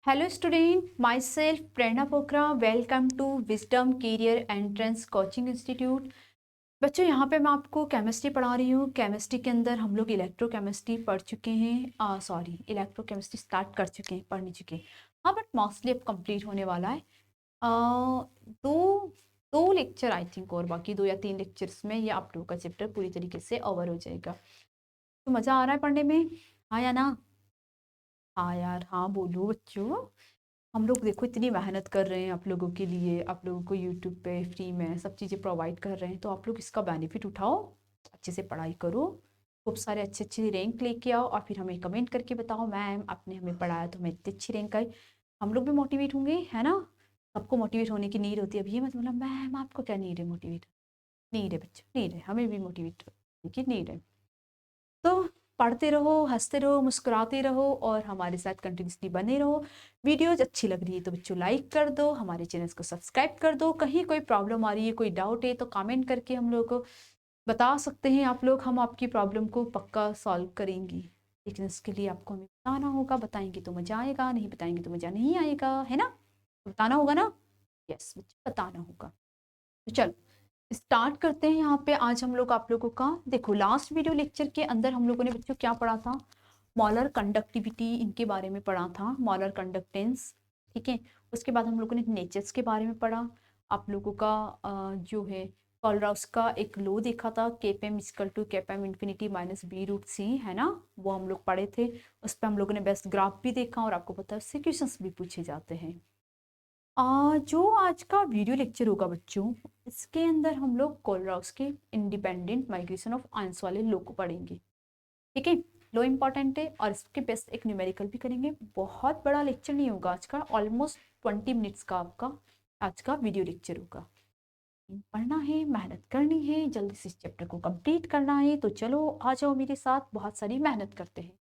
Hello student, myself Prerna Pokra. Welcome to Wisdom Career Entrance Coaching Institute. बच्चों यहाँ पे मैं आपको केमिस्ट्री पढ़ा रही हूँ। केमिस्ट्री के अंदर हम लोग इलेक्ट्रोकेमिस्ट्री पढ़ चुके हैं, इलेक्ट्रोकेमिस्ट्री स्टार्ट कर चुके हैं, पढ़ नहीं चुके हैं। हाँ, बट मोस्टली अब कंप्लीट होने वाला है। दो दो लेक्चर आई थिंक, और बाकी 2 या 3 लेक्चर्स में ये आप लोगों का चैप्टर पूरी तरीके से ओवर हो जाएगा। तो मज़ा आ रहा है पढ़ने में, हाँ या ना? हाँ यार, हाँ बोलो बच्चों। हम लोग देखो इतनी मेहनत कर रहे हैं आप लोगों के लिए, आप लोगों को यूट्यूब पे फ्री में सब चीज़ें प्रोवाइड कर रहे हैं, तो आप लोग इसका बेनिफिट उठाओ, अच्छे से पढ़ाई करो, खूब सारे अच्छे अच्छे रैंक लेके आओ और फिर हमें कमेंट करके बताओ मैम आपने हमें पढ़ाया तो हमें इतनी अच्छी रैंक आई। हम लोग भी मोटिवेट होंगे, है ना? सबको मोटिवेट होने की नीड होती है। अब ये मत बोला मैम आपको क्या नीड है मोटिवेट, नीड है बच्चों, नीड है, हमें भी मोटिवेट होने की नीड है। तो पढ़ते रहो, हंसते रहो, मुस्कुराते रहो और हमारे साथ कंटिन्यूसली बने रहो। वीडियोज अच्छी लग रही है तो बच्चों लाइक कर दो, हमारे चैनल को सब्सक्राइब कर दो। कहीं कोई प्रॉब्लम आ रही है, कोई डाउट है तो कमेंट करके हम लोग को बता सकते हैं आप लोग, हम आपकी प्रॉब्लम को पक्का सॉल्व करेंगी। लेकिन इसके लिए आपको हमें बताना होगा, बताएंगे तो मज़ा आएगा, नहीं बताएंगे तो मज़ा नहीं आएगा, है ना? बताना होगा ना? यस बच्चों, बताना होगा। तो चलो स्टार्ट करते हैं। यहाँ पे आज हम लोग आप लोगों का देखो, लास्ट वीडियो लेक्चर के अंदर हम लोगों ने बच्चों क्या पढ़ा था? मॉलर कंडक्टिविटी, इनके बारे में पढ़ा था, मॉलर कंडक्टेंस। ठीक है, उसके बाद हम लोगों ने नेचर्स के बारे में पढ़ा। आप लोगों का जो है कोलराउस का एक लो देखा था, केपीएम इक्वल टू केपीएम infinity minus B root C, है ना? वो हम लोग पढ़े थे। उस पर हम लोगों ने बेस्ट ग्राफ भी देखा और आपको पता है उससे क्वेश्चंस भी पूछे जाते हैं। जो आज का वीडियो लेक्चर होगा बच्चों, इसके अंदर हम लोग कोलराउस के इंडिपेंडेंट माइग्रेशन ऑफ आयंस वाले लो को पढ़ेंगे। ठीक है, लो इंपॉर्टेंट है और इसके बेस्ट एक न्यूमेरिकल भी करेंगे। बहुत बड़ा लेक्चर नहीं होगा आज का, ऑलमोस्ट 20 मिनट्स का आपका आज का वीडियो लेक्चर होगा। पढ़ना है, मेहनत करनी है, जल्दी से इस चैप्टर को कंप्लीट करना है। तो चलो आ जाओ मेरे साथ, बहुत सारी मेहनत करते हैं।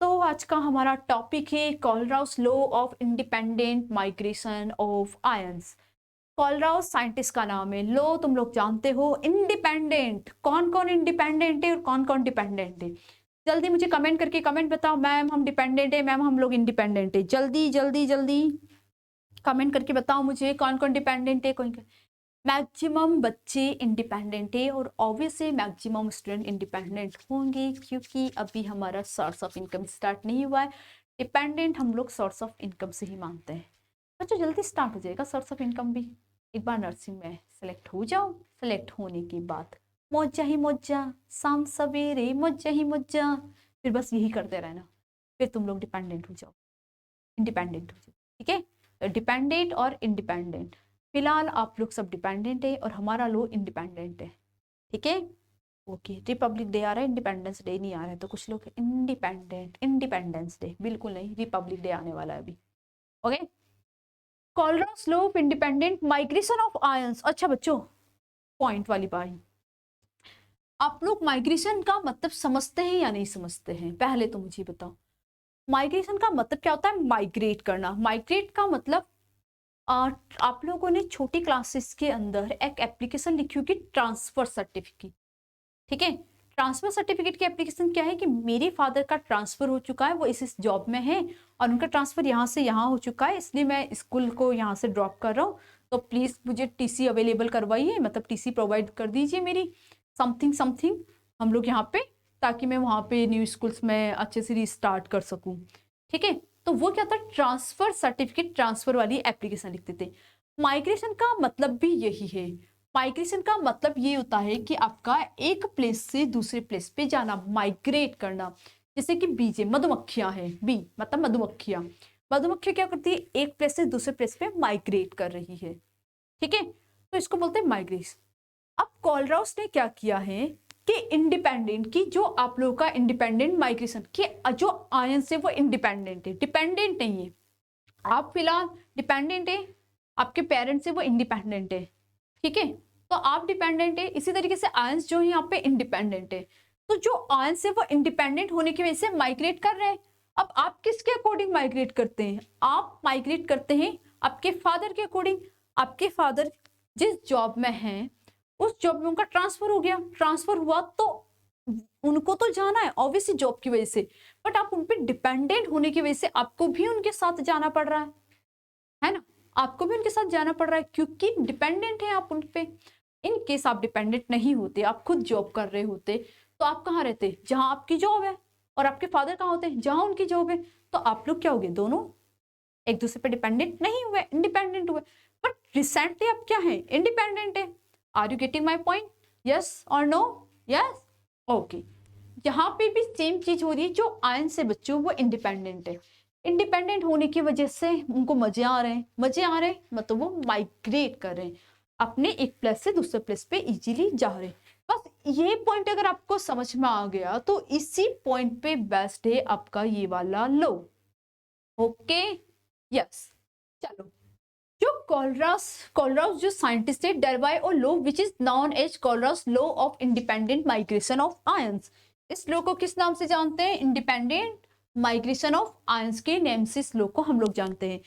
तो आज का हमारा टॉपिक है Kohlrausch law of independent migration of ions. Kohlrausch scientist का नाम है, लो तुम लोग जानते हो, इंडिपेंडेंट। कौन कौन इंडिपेंडेंट है और कौन कौन डिपेंडेंट है? जल्दी मुझे कमेंट करके कमेंट बताओ, मैम हम डिपेंडेंट है, मैम हम लोग इंडिपेंडेंट है। जल्दी जल्दी जल्दी कमेंट करके बताओ मुझे कौन कौन डिपेंडेंट है, कौन। मैक्सिमम बच्चे इंडिपेंडेंट है और ऑब्वियसली मैक्सिमम स्टूडेंट इंडिपेंडेंट होंगे, क्योंकि अभी हमारा सोर्स ऑफ इनकम स्टार्ट नहीं हुआ है। डिपेंडेंट हम लोग सोर्स ऑफ इनकम से ही मानते हैं। बच्चों जल्दी स्टार्ट हो जाएगा सोर्स ऑफ इनकम भी। एक बार नर्सिंग में सेलेक्ट हो जाओ, सेलेक्ट होने के बाद मौजा ही मौजा, शाम सवेरे मौजा ही मौजा, फिर बस यही करते रहना, फिर तुम लोग डिपेंडेंट हो जाओ, इंडिपेंडेंट हो जाओ। ठीक है, डिपेंडेंट और इंडिपेंडेंट। फिलहाल आप लोग सब डिपेंडेंट है और हमारा लोग इंडिपेंडेंट है। ठीक है, ओके। रिपब्लिक डे आ रहा है, इंडिपेंडेंस डे नहीं आ रहा है, तो कुछ लोग इंडिपेंडेंट, इंडिपेंडेंस डे बिल्कुल नहीं, रिपब्लिक डे आने वाला है अभी। Okay, Kohlrausch law of independent migration of ions. अच्छा बच्चों, पॉइंट वाली बात, आप लोग माइग्रेशन का मतलब समझते हैं या नहीं समझते हैं? पहले तो मुझे बताओ, माइग्रेशन का मतलब क्या होता है? माइग्रेट करना। माइग्रेट का मतलब आप लोगों ने छोटी क्लासेस के अंदर एक एप्लीकेशन लिखी होगी, ट्रांसफर सर्टिफिकेट। ठीक है, ट्रांसफर सर्टिफिकेट की एप्लीकेशन क्या है कि मेरे फादर का ट्रांसफर हो चुका है, वो इस जॉब में है और उनका ट्रांसफर यहाँ से यहाँ हो चुका है, इसलिए मैं स्कूल को यहाँ से ड्रॉप कर रहा हूँ, तो प्लीज़ मुझे टीसी अवेलेबल करवाइए, मतलब टीसी प्रोवाइड कर दीजिए मेरी, समथिंग समथिंग हम लोग यहाँ पे, ताकि मैं वहाँ पे न्यू स्कूल्स में अच्छे से रिस्टार्ट कर सकूँ। ठीक है, तो वो क्या था, ट्रांसफर सर्टिफिकेट, ट्रांसफर वाली एप्लीकेशन लिखते थे। माइग्रेशन का मतलब भी यही है। माइग्रेशन का मतलब ये होता है कि आपका एक प्लेस से दूसरे प्लेस पे जाना, माइग्रेट करना। जैसे कि बीजे मधुमक्खियां हैं, बी मतलब मधुमक्खियां, मधुमक्खियां क्या करती है, एक प्लेस से दूसरे प्लेस पे माइग्रेट कर रही है। ठीक है, तो इसको बोलते हैं माइग्रेशन। अब कोलराउस ने क्या किया है कि इंडिपेंडेंट की, जो आप लोगों का इंडिपेंडेंट माइग्रेशन के जो आयन से वो इंडिपेंडेंट है, डिपेंडेंट नहीं है। आप फिलहाल डिपेंडेंट है, आपके पेरेंट्स से वो इंडिपेंडेंट है। ठीक है, तो आप डिपेंडेंट है, इसी तरीके से आयंस जो है यहाँ पे इंडिपेंडेंट है। तो जो आयंस है वो इंडिपेंडेंट होने की वजह से माइग्रेट कर रहे हैं। अब आप किसके अकॉर्डिंग माइग्रेट करते हैं? आप माइग्रेट करते हैं आपके फादर के अकॉर्डिंग। आपके फादर जिस जॉब में हैं उस जॉब में उनका ट्रांसफर हो गया, ट्रांसफर हुआ तो उनको तो जाना है ऑब्वियसली जॉब की वजह से, बट आप उन पे डिपेंडेंट होने की वजह से आपको भी उनके साथ जाना पड़ रहा है ना? आपको भी उनके साथ जाना पड़ रहा है क्योंकि डिपेंडेंट है आप उन पे। इन केस आप डिपेंडेंट नहीं होते, आप खुद जॉब कर रहे होते, तो आप कहाँ रहते? जहां आपकी जॉब है। और आपके फादर कहाँ होते हैं? जहां उनकी जॉब है। तो आप लोग क्या हो गए? दोनों एक दूसरे पे डिपेंडेंट नहीं हुए, इंडिपेंडेंट हुए। बट रिसेंटली आप क्या है? इंडिपेंडेंट है। Are you getting my point? Yes और नो? Yes, okay. यहाँ पे भी सेम चीज हो रही है, जो आयन से बच्चों वो इंडिपेंडेंट है। इंडिपेंडेंट होने की वजह से उनको मजे आ रहे हैं, मजे आ रहे हैं मतलब वो माइग्रेट कर रहे हैं, अपने एक प्लेस से दूसरे प्लेस पे इजीली जा रहे हैं। बस ये पॉइंट अगर आपको समझ में आ गया तो इसी पॉइंट पे बेस्ट है आपका ये वाला लो। Okay, yes. चलो, जो कोलरास जो साइंटिस्ट है, डेरवाई और law which is known as Kohlrausch law of independent migration of ions. इस लॉ को किस नाम से जानते हैं? इंडिपेंडेंट माइग्रेशन ऑफ आयंस के नेम से इस लॉ को हम लोग जानते हैं।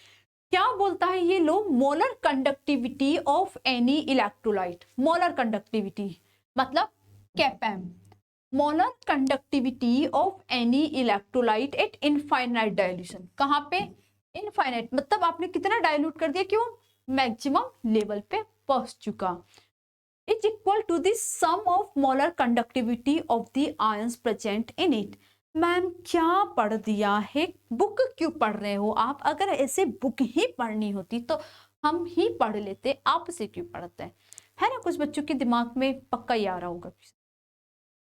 क्या बोलता है ये law? Molar conductivity of any electrolyte. Molar conductivity मतलब कैपैम। Molar conductivity of any electrolyte at infinite dilution. कहाँ पे? इनफाइनाइट मतलब आपने कितना डाइल्यूट कर दिया कि वो मैक्सिमम लेवल पे पहुंच चुका। Is equal to the sum of molar conductivity of the ions present in it. Ma'am क्या पढ़ दिया है? बुक क्यों पढ़ रहे हो आप? अगर ऐसे बुक ही पढ़नी होती तो हम ही पढ़ लेते, आप से क्यों पढ़ते हैं? है ना, कुछ बच्चों के दिमाग में पक्का ही आ रहा होगा।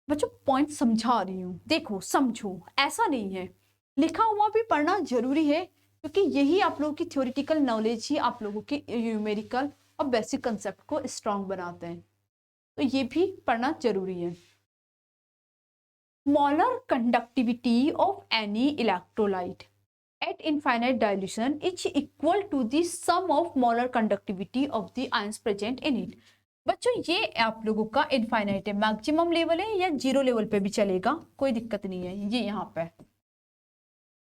बच्चों पॉइंट समझा रही हूँ, देखो समझो, ऐसा नहीं है। लिखा हुआ भी पढ़ना जरूरी है क्योंकि यही आप लोगों की थ्योरेटिकल नॉलेज ही आप लोगों की न्यूमेरिकल और बेसिक कंसेप्ट को स्ट्रांग बनाते हैं, तो ये भी पढ़ना जरूरी है। Molar conductivity of any electrolyte at infinite dilution is equal to the sum of molar conductivity of the ions present in it। बच्चों ये आप लोगों का इनफाइनाइट है, मैक्सिमम लेवल है या जीरो लेवल पे भी चलेगा, कोई दिक्कत नहीं है। ये यहाँ पे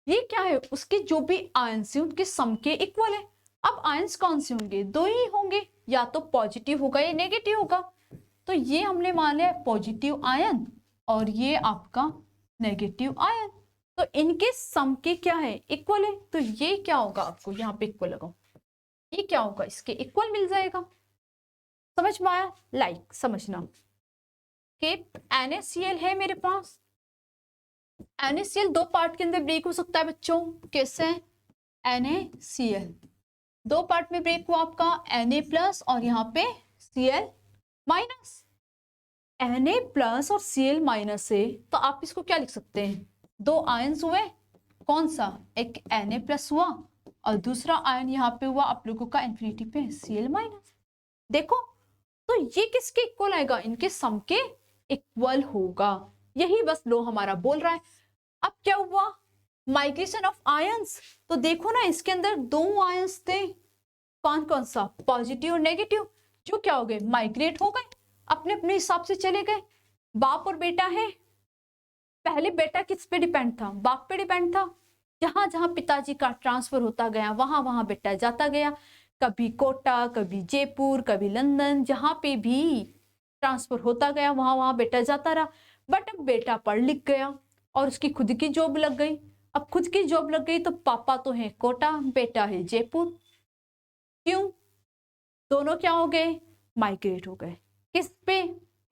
ये क्या है? उसके जो भी आयंस है उनके सम के इक्वल है। अब आयंस कौन से होंगे? दो ही होंगे, या तो पॉजिटिव होगा या नेगेटिव होगा। तो ये हमने मान लिया पॉजिटिव आयन और ये आपका नेगेटिव आयन, तो इनके सम के क्या है? इक्वल है। तो ये क्या होगा? आपको यहाँ पे इक्वल लगाओ, ये क्या होगा? इसके इक्वल मिल जाएगा। समझ में आया? लाइक समझना कि NaCl है मेरे पास। NaCl दो पार्ट के अंदर ब्रेक हो सकता है बच्चों। कैसे? NaCl दो पार्ट में ब्रेक हुआ आपका, Na प्लस और यहाँ पे Cl माइनस। Na प्लस और Cl माइनस से तो आप इसको क्या लिख सकते हैं? दो आयंस हुए, कौन सा? एक Na प्लस हुआ और दूसरा आयन यहाँ पे हुआ आप लोगों का इन्फिनिटी पे Cl माइनस। देखो तो ये किसके इक्वल आएगा? इनके सम के इक्वल होगा। यही बस लो हमारा बोल रहा है। अब क्या हुआ? Migration of ions. तो देखो ना इसके अंदर दो आयंस थे, कौन कौन सा? पॉजिटिव और नेगेटिव, जो क्या हो गए? माइग्रेट हो गए, अपने अपने हिसाब से चले गए। बाप और बेटा है, पहले बेटा किस पे डिपेंड था? बाप पे डिपेंड था। जहां जहां पिताजी का ट्रांसफर होता गया वहां वहां बेटा जाता गया, कभी कोटा, कभी जयपुर, कभी लंदन, जहां पे भी ट्रांसफर होता गया वहां वहां बेटा जाता रहा। बट अब बेटा पढ़ लिख गया और उसकी खुद की जॉब लग गई। अब खुद की जॉब लग गई तो पापा तो है कोटा, बेटा है जयपुर। क्यों? दोनों क्या हो गए? माइग्रेट हो गए। किस पे?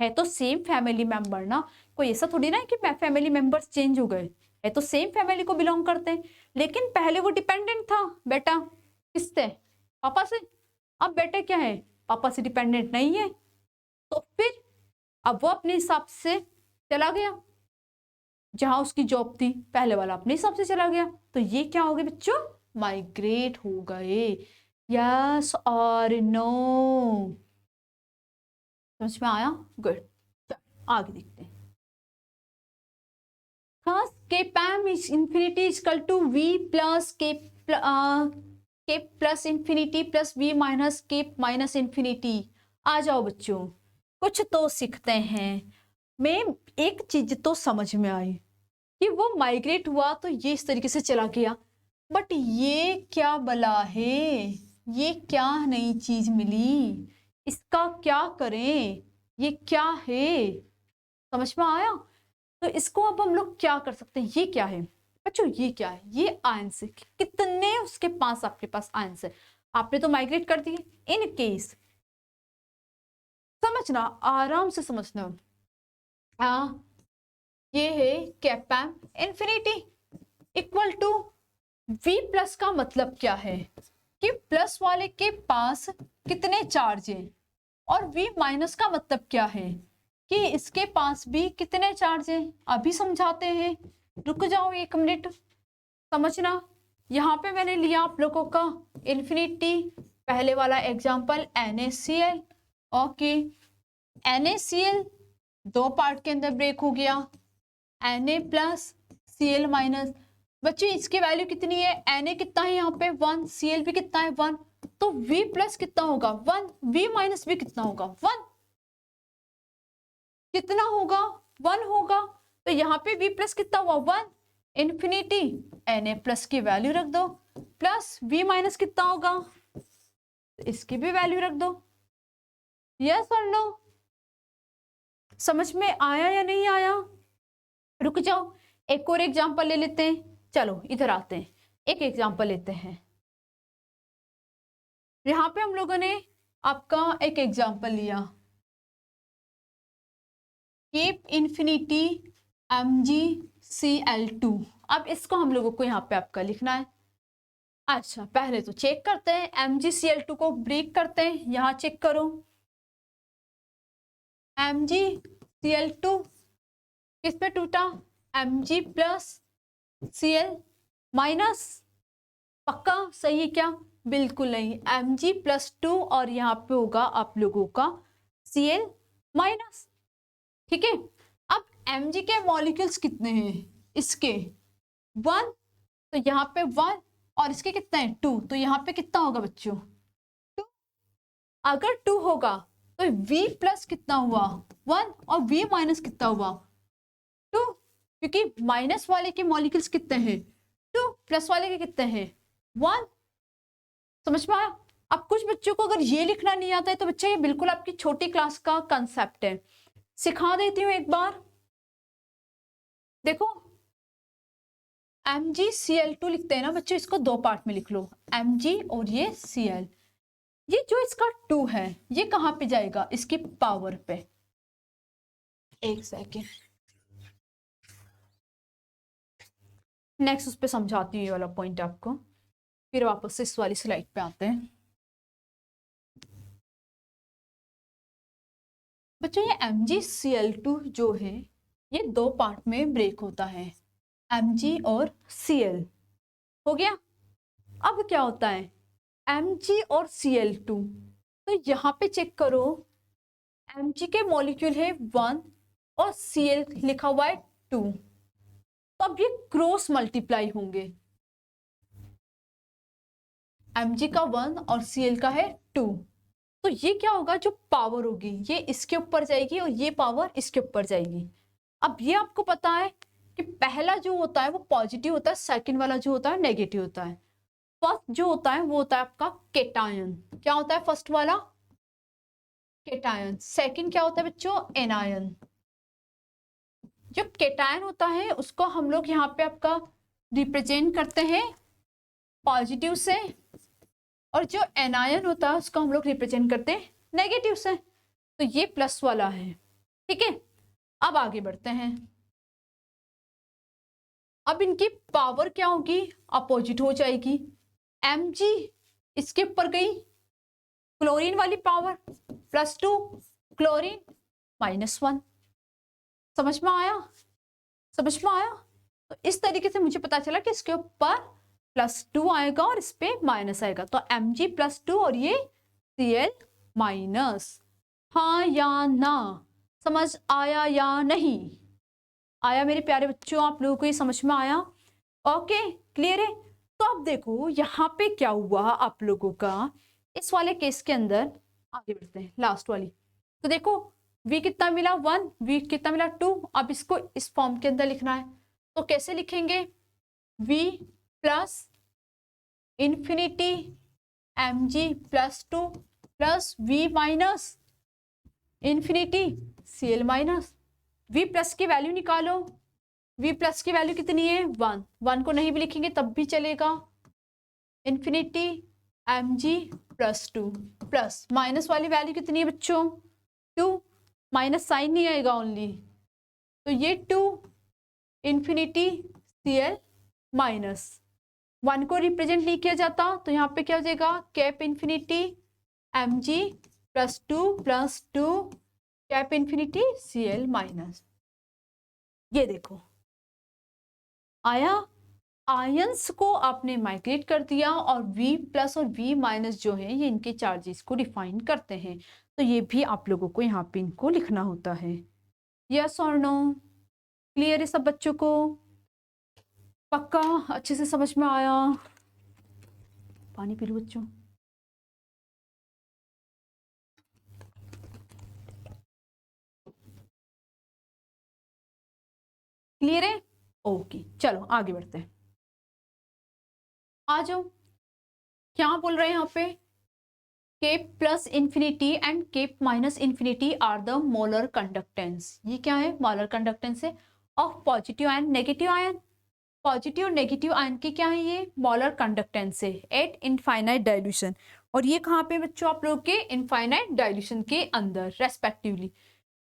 है तो सेम फैमिली मेंबर ना, कोई ऐसा थोड़ी ना है कि फैमिली मेंबर्स चेंज हो गए, है तो सेम फैमिली को बिलोंग करते हैं। लेकिन पहले वो डिपेंडेंट था बेटा किससे? पापा से। अब बेटा क्या है? पापा से डिपेंडेंट नहीं है, तो फिर अब वो अपने हिसाब से चला गया, जहां उसकी जॉब थी पहले वाला अपने हिसाब से चला गया। तो ये क्या हो गए बच्चों? माइग्रेट हो गए। यस और नो? समझ में आया? गुड, आगे देखते हैं। खास के पैम is infinity equal to V plus K plus infinity plus V minus K minus infinity. आ जाओ बच्चों, कुछ तो सीखते हैं। मैं एक चीज तो समझ में आई कि वो माइग्रेट हुआ तो ये इस तरीके से चला गया, बट ये क्या बला है? ये क्या नई चीज मिली? इसका क्या करें? ये क्या है? समझ में आया? तो इसको अब हम लोग क्या कर सकते हैं, ये क्या है बच्चों, ये क्या है, ये आयंस है, कितने उसके पास आपके पास आयंस है, आपने तो माइग्रेट कर दिए। इन केस समझना, आराम से समझना, ये है कैपेम infinity equal to V plus का मतलब क्या है कि प्लस वाले के पास कितने चार्ज हैं, और V माइनस का मतलब क्या है कि इसके पास भी कितने चार्ज हैं। अभी समझाते हैं, रुक जाओ 1 मिनट, समझना। यहाँ पे मैंने लिया आप लोगों का इन्फिनिटी, पहले वाला example NaCl, okay, NaCl 2 part के अंदर ब्रेक हो गया, Na प्लस Cl माइनस। बच्चे इसकी वैल्यू कितनी है, Na कितना है यहाँ पे 1, Cl भी कितना है 1, तो V प्लस कितना होगा 1, V माइनस भी कितना होगा 1, कितना होगा 1 होगा। तो यहाँ पे V प्लस कितना हुआ 1, इन्फिनिटी Na प्लस की वैल्यू रख दो, प्लस V माइनस कितना होगा, इसकी भी वैल्यू रख दो। यस और नो, समझ में आया या नहीं आया? रुक जाओ, एक और एग्जांपल ले लेते हैं। चलो इधर आते हैं, एक एग्जांपल लेते हैं। यहाँ पे हम लोगों ने आपका एक एग्जांपल लिया, केप इन्फिनिटी MgCl2। अब इसको हम लोगों को यहाँ पे आपका लिखना है। अच्छा पहले तो चेक करते हैं, MgCl2 को ब्रेक करते हैं, यहाँ चेक करो, MgCl2 किस पे टूटा, Mg प्लस Cl माइनस, पक्का सही है क्या? बिल्कुल नहीं, Mg प्लस 2 और यहाँ पे होगा आप लोगों का Cl माइनस, ठीक है। अब Mg के मॉलिक्यूल्स कितने हैं, इसके 1, तो यहाँ पे 1, और इसके कितने हैं 2, तो यहाँ पे कितना होगा बच्चों 2। अगर 2 होगा तो V प्लस कितना हुआ 1, और V माइनस कितना हुआ 2, क्योंकि माइनस वाले के मॉलिक्यूल्स कितने हैं 2, प्लस वाले के कितने हैं 1। समझ में आया? अब कुछ बच्चों को अगर ये लिखना नहीं आता है तो बच्चे ये बिल्कुल आपकी छोटी क्लास का कंसेप्ट है, सिखा देती हूँ एक बार। देखो MgCl2 लिखते हैं ना बच्चों, इसको 2 पार्ट में लिख लो, Mg और ये Cl। ये जो इसका 2 है ये कहाँ पे जाएगा, इसकी पावर पे। एक सेकेंड, नेक्स्ट उस पे समझाती हूँ ये वाला पॉइंट आपको, फिर वापस से इस वाली स्लाइड पे आते हैं। बच्चों ये MgCl2 जो है ये 2 पार्ट में ब्रेक होता है, Mg और Cl, हो गया। अब क्या होता है Mg और Cl2, तो यहाँ पे चेक करो, Mg के मॉलिक्यूल है 1 और Cl लिखा हुआ है 2, तो अब ये क्रॉस मल्टीप्लाई होंगे, Mg का 1 और Cl का है 2, तो ये क्या होगा, जो पावर होगी ये इसके ऊपर जाएगी और ये पावर इसके ऊपर जाएगी। अब ये आपको पता है कि पहला जो होता है वो पॉजिटिव होता है, सेकंड वाला जो होता है नेगेटिव होता है। फर्स्ट जो होता है वो होता है आपका केटायन, क्या होता है फर्स्ट वाला केटायन, सेकंड क्या होता है बच्चों एनायन। जो केटायन होता है उसको हम लोग यहाँ पे आपका रिप्रेजेंट करते हैं पॉजिटिव से, और जो एनायन होता है उसको हम लोग रिप्रेजेंट करते हैं नेगेटिव से, तो ये प्लस वाला है, ठीक है। अब आगे बढ़ते हैं, अब इनकी पावर क्या होगी, अपोजिट हो जाएगी, Mg इसके ऊपर गई क्लोरीन वाली पावर +2, क्लोरीन -1। समझ में आया, समझ में आया? तो इस तरीके से मुझे पता चला कि इसके ऊपर +2 आएगा और इस पे माइनस आएगा, तो Mg +2 और ये Cl-, हाँ या ना, समझ आया या नहीं आया मेरे प्यारे बच्चों, आप लोगों को ये समझ में आया? ओके क्लियर है। तो अब देखो यहाँ पे क्या हुआ आप लोगों का, इस वाले केस के अंदर आगे बढ़ते हैं लास्ट वाली, तो देखो V कितना मिला 1, V कितना मिला 2, अब इसको इस फॉर्म के अंदर लिखना है, तो कैसे लिखेंगे, V plus infinity Mg +2 plus V minus infinity Cl minus v plus की वैल्यू निकालो। v प्लस की वैल्यू कितनी है 1, 1 को नहीं भी लिखेंगे तब भी चलेगा, infinity mg plus 2 plus minus वाली वैल्यू कितनी है बच्चों 2, माइनस साइन नहीं आएगा ओनली, तो ये 2 इन्फिनिटी Cl माइनस 1 को रिप्रेजेंट नहीं किया जाता तो यहाँ पे क्या हो जाएगा cap infinity mg plus 2 plus 2 cap infinity Cl minus. ये देखो आया, आयंस को आपने माइग्रेट कर दिया और V प्लस और V माइनस जो है ये इनके चार्जेस को डिफाइन करते हैं, तो ये भी आप लोगों को यहाँ पे इनको लिखना होता है। यस और नो, क्लियर है सब बच्चों को? पक्का अच्छे से समझ में आया? पानी पी लो बच्चों। क्लियर है? ओके चलो आगे बढ़ते हैं। आ जाओ, क्या बोल रहे हैं यहाँ पे, cap plus infinity and cap minus infinity are the molar conductance. ये क्या है, मोलर कंडक्टेंस है of positive and negative ion. Positive और नेगेटिव आयन की क्या है, ये मोलर कंडक्टेंस है एट इनफाइनाइट डाइल्यूशन, और ये कहाँ पे बच्चों आप लोग के इनफाइनाइट डाइल्यूशन के अंदर respectively.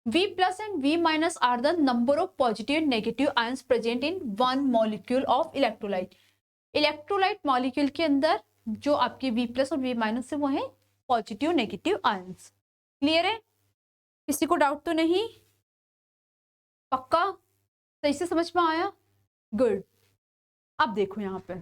V plus and V minus are the number of positive and negative ions present in one molecule of electrolyte. Electrolyte molecule के अंदर जो आपके V प्लस और V माइनस है वो है पॉजिटिव नेगेटिव आयंस। क्लियर है? किसी को डाउट तो नहीं? पक्का सही से समझ में आया? गुड। अब देखो यहाँ पे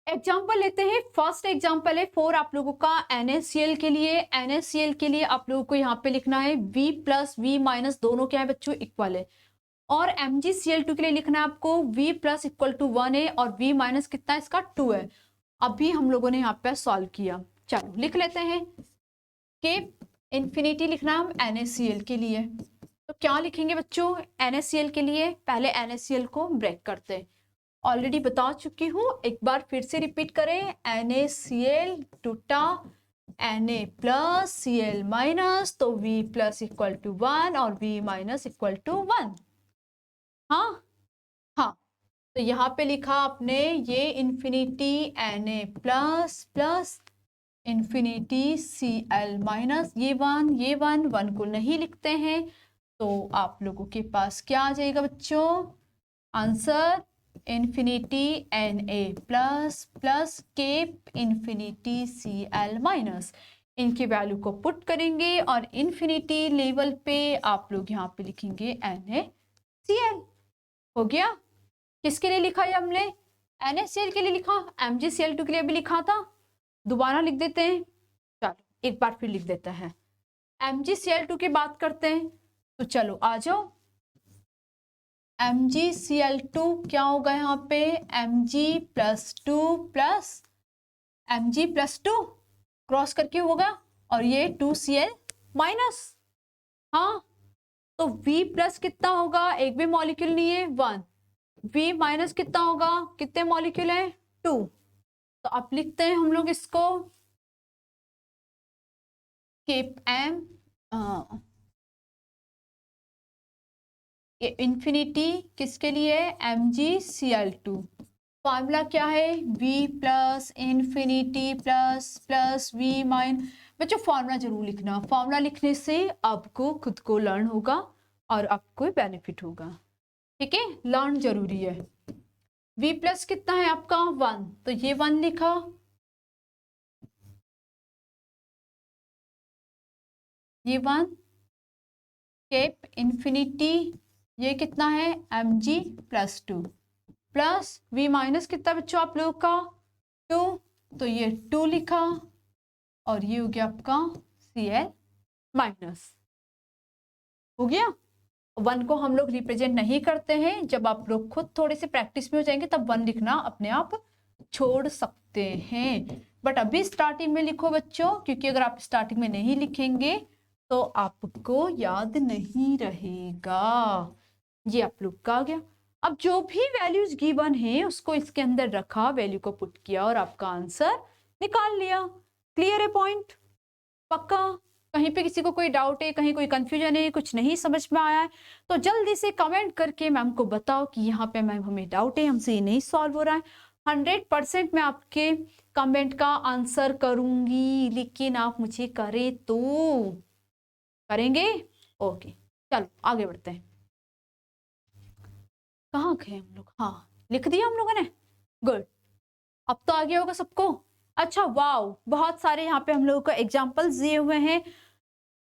एग्जाम्पल लेते हैं। फर्स्ट एग्जाम्पल है फॉर आप लोगों का NaCl के लिए। NaCl के लिए आप लोगों को यहाँ पे लिखना है V प्लस V माइनस दोनों क्या है बच्चों इक्वल है, और MgCl2 के लिए लिखना है आपको V प्लस इक्वल टू 1 है और V माइनस कितना है इसका 2 है। अभी हम लोगों ने यहाँ पे सॉल्व किया, चलो लिख लेते हैं। के इन्फिनिटी लिखना है हम NaCl के लिए, तो क्या लिखेंगे बच्चों NaCl के लिए, पहले NaCl को ब्रेक करते हैं। ऑलरेडी बता चुकी हूँ, एक बार फिर से रिपीट करें, NaCl टूटा Na प्लस Cl माइनस, तो V प्लस इक्वल टू 1 और V माइनस इक्वल टू 1। हाँ हाँ, तो यहाँ पे लिखा आपने ये infinity Na plus plus infinity Cl minus, ये 1 को नहीं लिखते हैं, तो आप लोगों के पास क्या आ जाएगा बच्चों answer, infinity Na plus plus cap infinity Cl minus. इनकी वैल्यू को पुट करेंगे और इन्फिनिटी लेवल पे आप लोग यहाँ पे लिखेंगे NaCl। हो गया? किसके लिए लिखा है हमने, NaCl के लिए लिखा, MgCl2 के लिए भी लिखा था, दोबारा लिख देते हैं। चलो एक बार फिर लिख देते हैं, MgCl2 की बात करते हैं, तो चलो आ जाओ। MgCl2 क्या होगा यहाँ पे, Mg plus 2 plus Mg plus 2 cross करके होगा और ये 2Cl माइनस। हाँ, तो V प्लस कितना होगा, एक भी मॉलिक्यूल नहीं है 1, V माइनस कितना होगा, कितने मॉलिक्यूल है 2, तो अब लिखते हैं हम लोग इसको केप M इन्फिनिटी किसके लिए, MgCl2। फॉर्मूला क्या है, V plus infinity plus plus V mine. बच्चों फॉर्मूला जरूर लिखना, फॉर्मूला लिखने से आपको खुद को लर्न होगा और आपको बेनिफिट होगा, ठीक है, लर्न जरूरी है। V प्लस कितना है आपका 1, तो ये 1 लिखा, ये 1 केप इन्फिनिटी, ये कितना है Mg plus 2 plus V minus कितना बच्चों आप लोगों का 2, तो ये 2 लिखा और ये हो गया आपका Cl माइनस। हो गया? 1 को हम लोग रिप्रेजेंट नहीं करते हैं, जब आप लोग खुद थोड़े से प्रैक्टिस में हो जाएंगे तब 1 लिखना अपने आप छोड़ सकते हैं, बट अभी स्टार्टिंग में लिखो बच्चों, क्योंकि अगर आप स्टार्टिंग में नहीं लिखेंगे तो आपको याद नहीं रहेगा। ये आप लोग का आ गया। अब जो भी वैल्यूज गिवन है उसको इसके अंदर रखा, वैल्यू को पुट किया और आपका आंसर निकाल लिया। क्लियर है पॉइंट? पक्का? कहीं पे किसी को कोई डाउट है, कहीं कोई कंफ्यूजन है, कुछ नहीं समझ में आया है, तो जल्दी से कमेंट करके मैम को बताओ कि यहाँ पे मैम हमें डाउट है, हमसे ये नहीं सॉल्व हो रहा है। 100% मैं आपके कमेंट का आंसर करूंगी, लेकिन आप मुझे करें तो करेंगे। ओके, चलो आगे बढ़ते हैं। कहाँ गए हम लोग? हाँ, लिख दिया हम लोगों ने, गुड। अब तो आ गया होगा सबको। अच्छा, वाओ, बहुत सारे यहाँ पे हम लोगों को एग्जाम्पल्स दिए हुए हैं।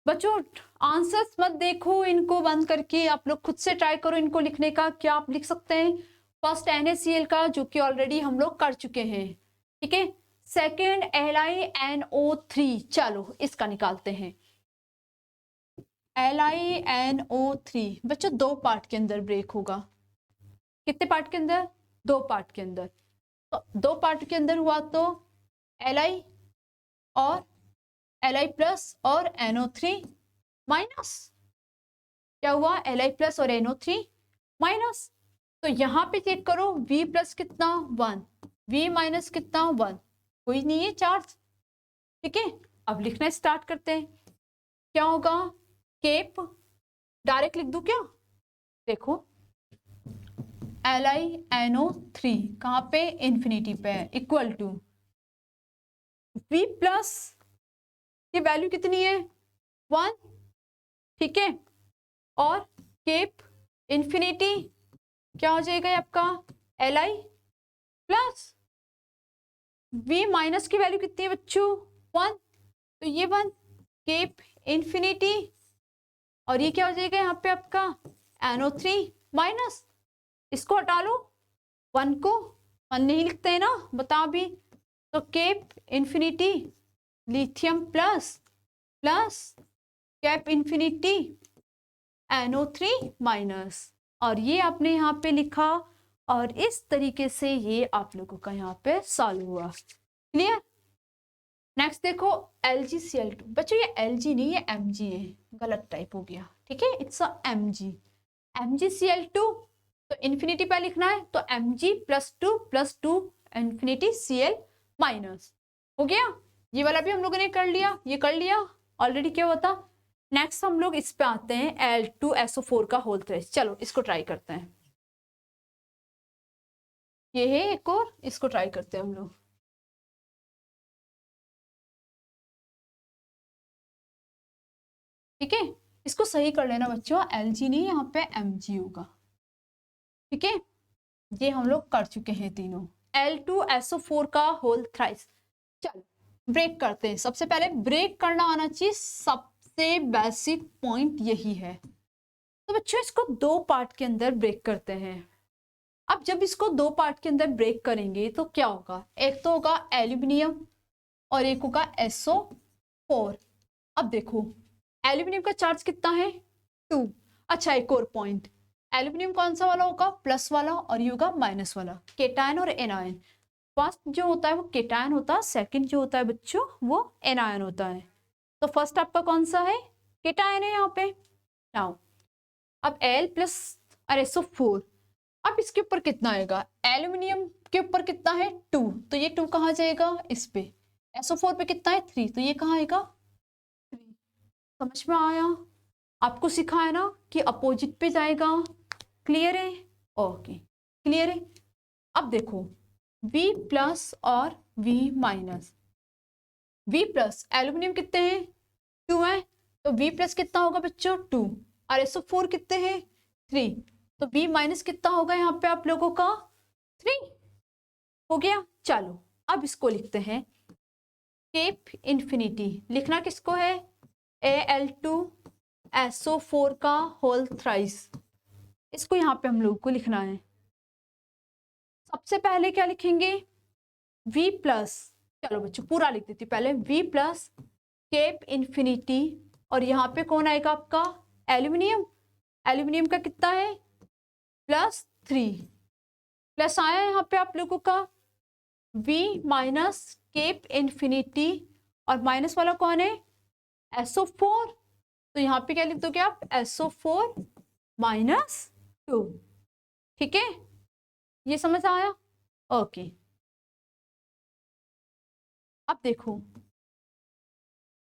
बच्चों आंसर्स मत देखो, इनको बंद करके आप लोग खुद से ट्राई करो इनको लिखने का। क्या आप लिख सकते हैं? फर्स्ट NaCl का, जो कि ऑलरेडी हम लोग कर चुके हैं, ठीक है। सेकेंड LiNO3, चलो इसका निकालते हैं। LiNO3 बच्चों 2 पार्ट के अंदर ब्रेक होगा। कितने पार्ट के अंदर? 2 पार्ट के अंदर। तो 2 पार्ट के अंदर हुआ तो Li और Li प्लस और NO3 माइनस। क्या हुआ? Li प्लस और NO3 माइनस। तो यहाँ पे चेक करो, V प्लस कितना? 1, V माइनस कितना? 1, कोई नहीं है चार्ज, ठीक है। अब लिखना स्टार्ट करते हैं। क्या होगा? केप, डायरेक्ट लिख दूं क्या? देखो LiNO3 कहाँ पे? इन्फिनिटी पे, इक्वल टू V प्लस की वैल्यू कितनी है? 1, ठीक है। और केप इन्फिनिटी क्या हो जाएगा आपका? Li प्लस V माइनस की वैल्यू कितनी है बच्चों? 1, तो ये 1 केप इन्फिनिटी, और ये क्या हो जाएगा यहाँ पे आपका? NO3 minus. इसको हटा लो, 1 को 1 नहीं लिखते हैं ना, बता भी। तो cap infinity lithium plus plus cap infinity NO3 minus, और ये आपने यहाँ पे लिखा, और इस तरीके से ये आप लोगों का यहाँ पे सॉल्व हुआ। क्लियर? नेक्स्ट देखो LgCl2। बच्चों ये Lg नहीं है, Mg है, गलत टाइप हो गया, ठीक है। It's Mg, MgCl2। तो इन्फिनिटी पे लिखना है, तो Mg plus two infinity Cl minus. हो गया, ये वाला भी हम लोगों ने कर लिया, ये कर लिया ऑलरेडी। क्या होता? नेक्स्ट हम लोग इस पे आते हैं, L2SO4 का होल थ्रेस। चलो इसको ट्राई करते हैं। ये है एक और, इसको ट्राई करते हैं हम लोग। ठीक है, इसको सही कर लेना बच्चों, Lg नहीं, यहाँ पे Mg होगा, ठीक है। ये हम लोग कर चुके हैं तीनों। L2SO4 का होल थ्राइस। चलो ब्रेक करते हैं। सबसे पहले ब्रेक करना आना चाहिए, सबसे बेसिक पॉइंट यही है। तो बच्चों इसको 2 पार्ट के अंदर ब्रेक करते हैं। अब जब इसको 2 पार्ट के अंदर ब्रेक करेंगे तो क्या होगा? एक तो होगा एल्यूमिनियम और एक होगा SO4। अब देखो एल्यूमिनियम का चार्ज कितना है? 2। अच्छा, एक और पॉइंट, एल्यूमिनियम कौन सा वाला होगा? प्लस वाला, और ये होगा माइनस वाला, केटायन और एनायन। फर्स्ट जो होता है वो केटायन होता है, सेकंड जो होता है बच्चों वो एनायन होता है। तो फर्स्ट आपका कौन सा है? केटायन है यहाँ पे। नाउ अब L प्लस और SO4, अब इसके ऊपर कितना आएगा? एल्यूमिनियम के ऊपर कितना है? 2, तो ये 2 कहाँ जाएगा? इस पे। SO4 पे कितना है? 3, तो ये कहाँ आएगा? 3। समझ में आया? आपको सिखाया ना कि अपोजिट पे जाएगा। क्लियर है? ओके, क्लियर है। अब देखो V प्लस और V minus. V plus aluminium कितने हैं? 2 है, तो V प्लस कितना होगा बच्चों? 2, और SO4 कितने हैं? 3, तो V माइनस कितना होगा यहाँ पे आप लोगों का? 3। हो गया। चलो अब इसको लिखते हैं, केप इन्फिनिटी लिखना किसको है? Al2SO4 का होल थ्राइस। इसको यहाँ पे हम लोग को लिखना है। सबसे पहले क्या लिखेंगे? V प्लस, चलो बच्चों पूरा लिख देती पहले, V प्लस केप इन्फिनिटी, और यहाँ पे कौन आएगा आपका? एल्यूमिनियम। एल्यूमिनियम का कितना है? +3, प्लस आया यहाँ पे आप लोगों का V माइनस केप इन्फिनिटी, और माइनस वाला कौन है? SO4। तो यहाँ पे क्या लिख दोगे आप? SO4 minus 2। ठीक है, ये समझ आया? ओके। अब देखो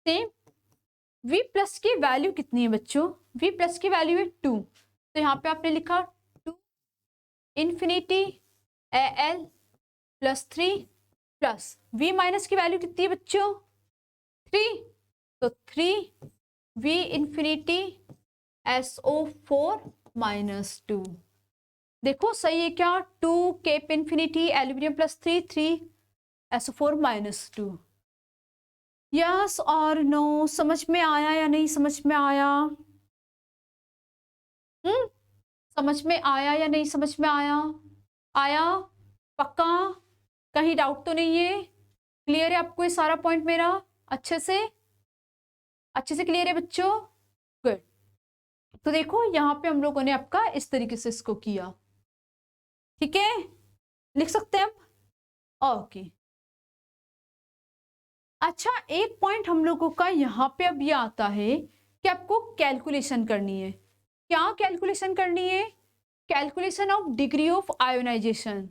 सेम V प्लस की वैल्यू कितनी है बच्चों? V प्लस की वैल्यू है 2, तो यहाँ पे आपने लिखा 2 infinity Al plus 3 plus V minus की वैल्यू कितनी है बच्चों? 3, तो 3 V इन्फिनिटी SO4 माइनस 2। देखो सही है क्या? 2 cap infinity aluminium plus 3 3 SO4 minus 2। Yes और नो? समझ में आया या नहीं समझ में आया? समझ में आया या नहीं समझ में आया? आया? पक्का? कहीं डाउट तो नहीं है? क्लियर है आपको ये सारा पॉइंट मेरा? अच्छे से क्लियर है बच्चों? गुड। तो देखो यहाँ पे हम लोगों ने आपका इस तरीके से इसको किया, ठीक है? लिख सकते हैं हम? ओके। अच्छा, एक पॉइंट हम लोगों का यहाँ पे अब ये आता है कि आपको कैलकुलेशन करनी है। क्या कैलकुलेशन करनी है? Calculation of degree of ionization.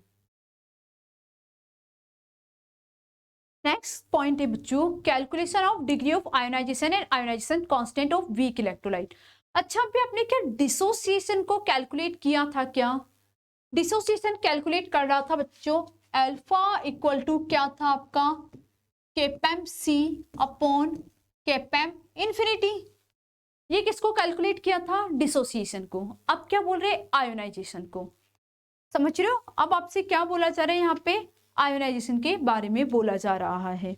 Next point है बच्चों, calculation of degree of ionization and ionization constant of weak electrolyte. अच्छा, अभी आपने क्या डिसोसिएशन को कैलकुलेट किया था क्या? डिसोसिएशन कैलकुलेट कर रहा था बच्चों, अल्फा इक्वल टू क्या था आपका? केपेम सी अपॉन केपेम इन्फिनिटी। ये किसको कैलकुलेट किया था? डिसोसिएशन को। अब क्या बोल रहे? आयोनाइजेशन को। समझ रहे हो? अब आपसे क्या बोला जा रहा है यहाँ पे? आयोनाइजेशन के बारे में बोला जा रहा है।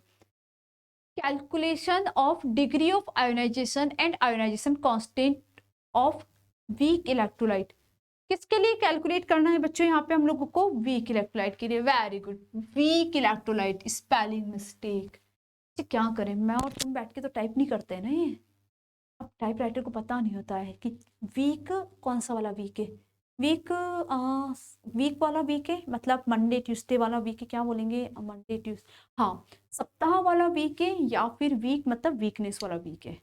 Calculation of degree of ionization and ionization constant of weak electrolyte. किसके लिए कैलकुलेट करना है बच्चों यहाँ पे हम लोगों को? वीक इलेक्ट्रोलाइट के लिए। Very good, weak electrolyte. Spelling mistake, क्या करें, मैं और तुम बैठ के तो टाइप नहीं करते हैं ना ये। अब टाइप राइटर को पता नहीं होता है कि वीक कौन सा वाला वीक है। वीक वीक वाला वीक है मतलब मंडे ट्यूसडे वाला वीक है, क्या बोलेंगे? मंडे ट्यूसडे, हाँ, सप्ताह वाला वीक है, या फिर वीक मतलब वीकनेस वाला वीक है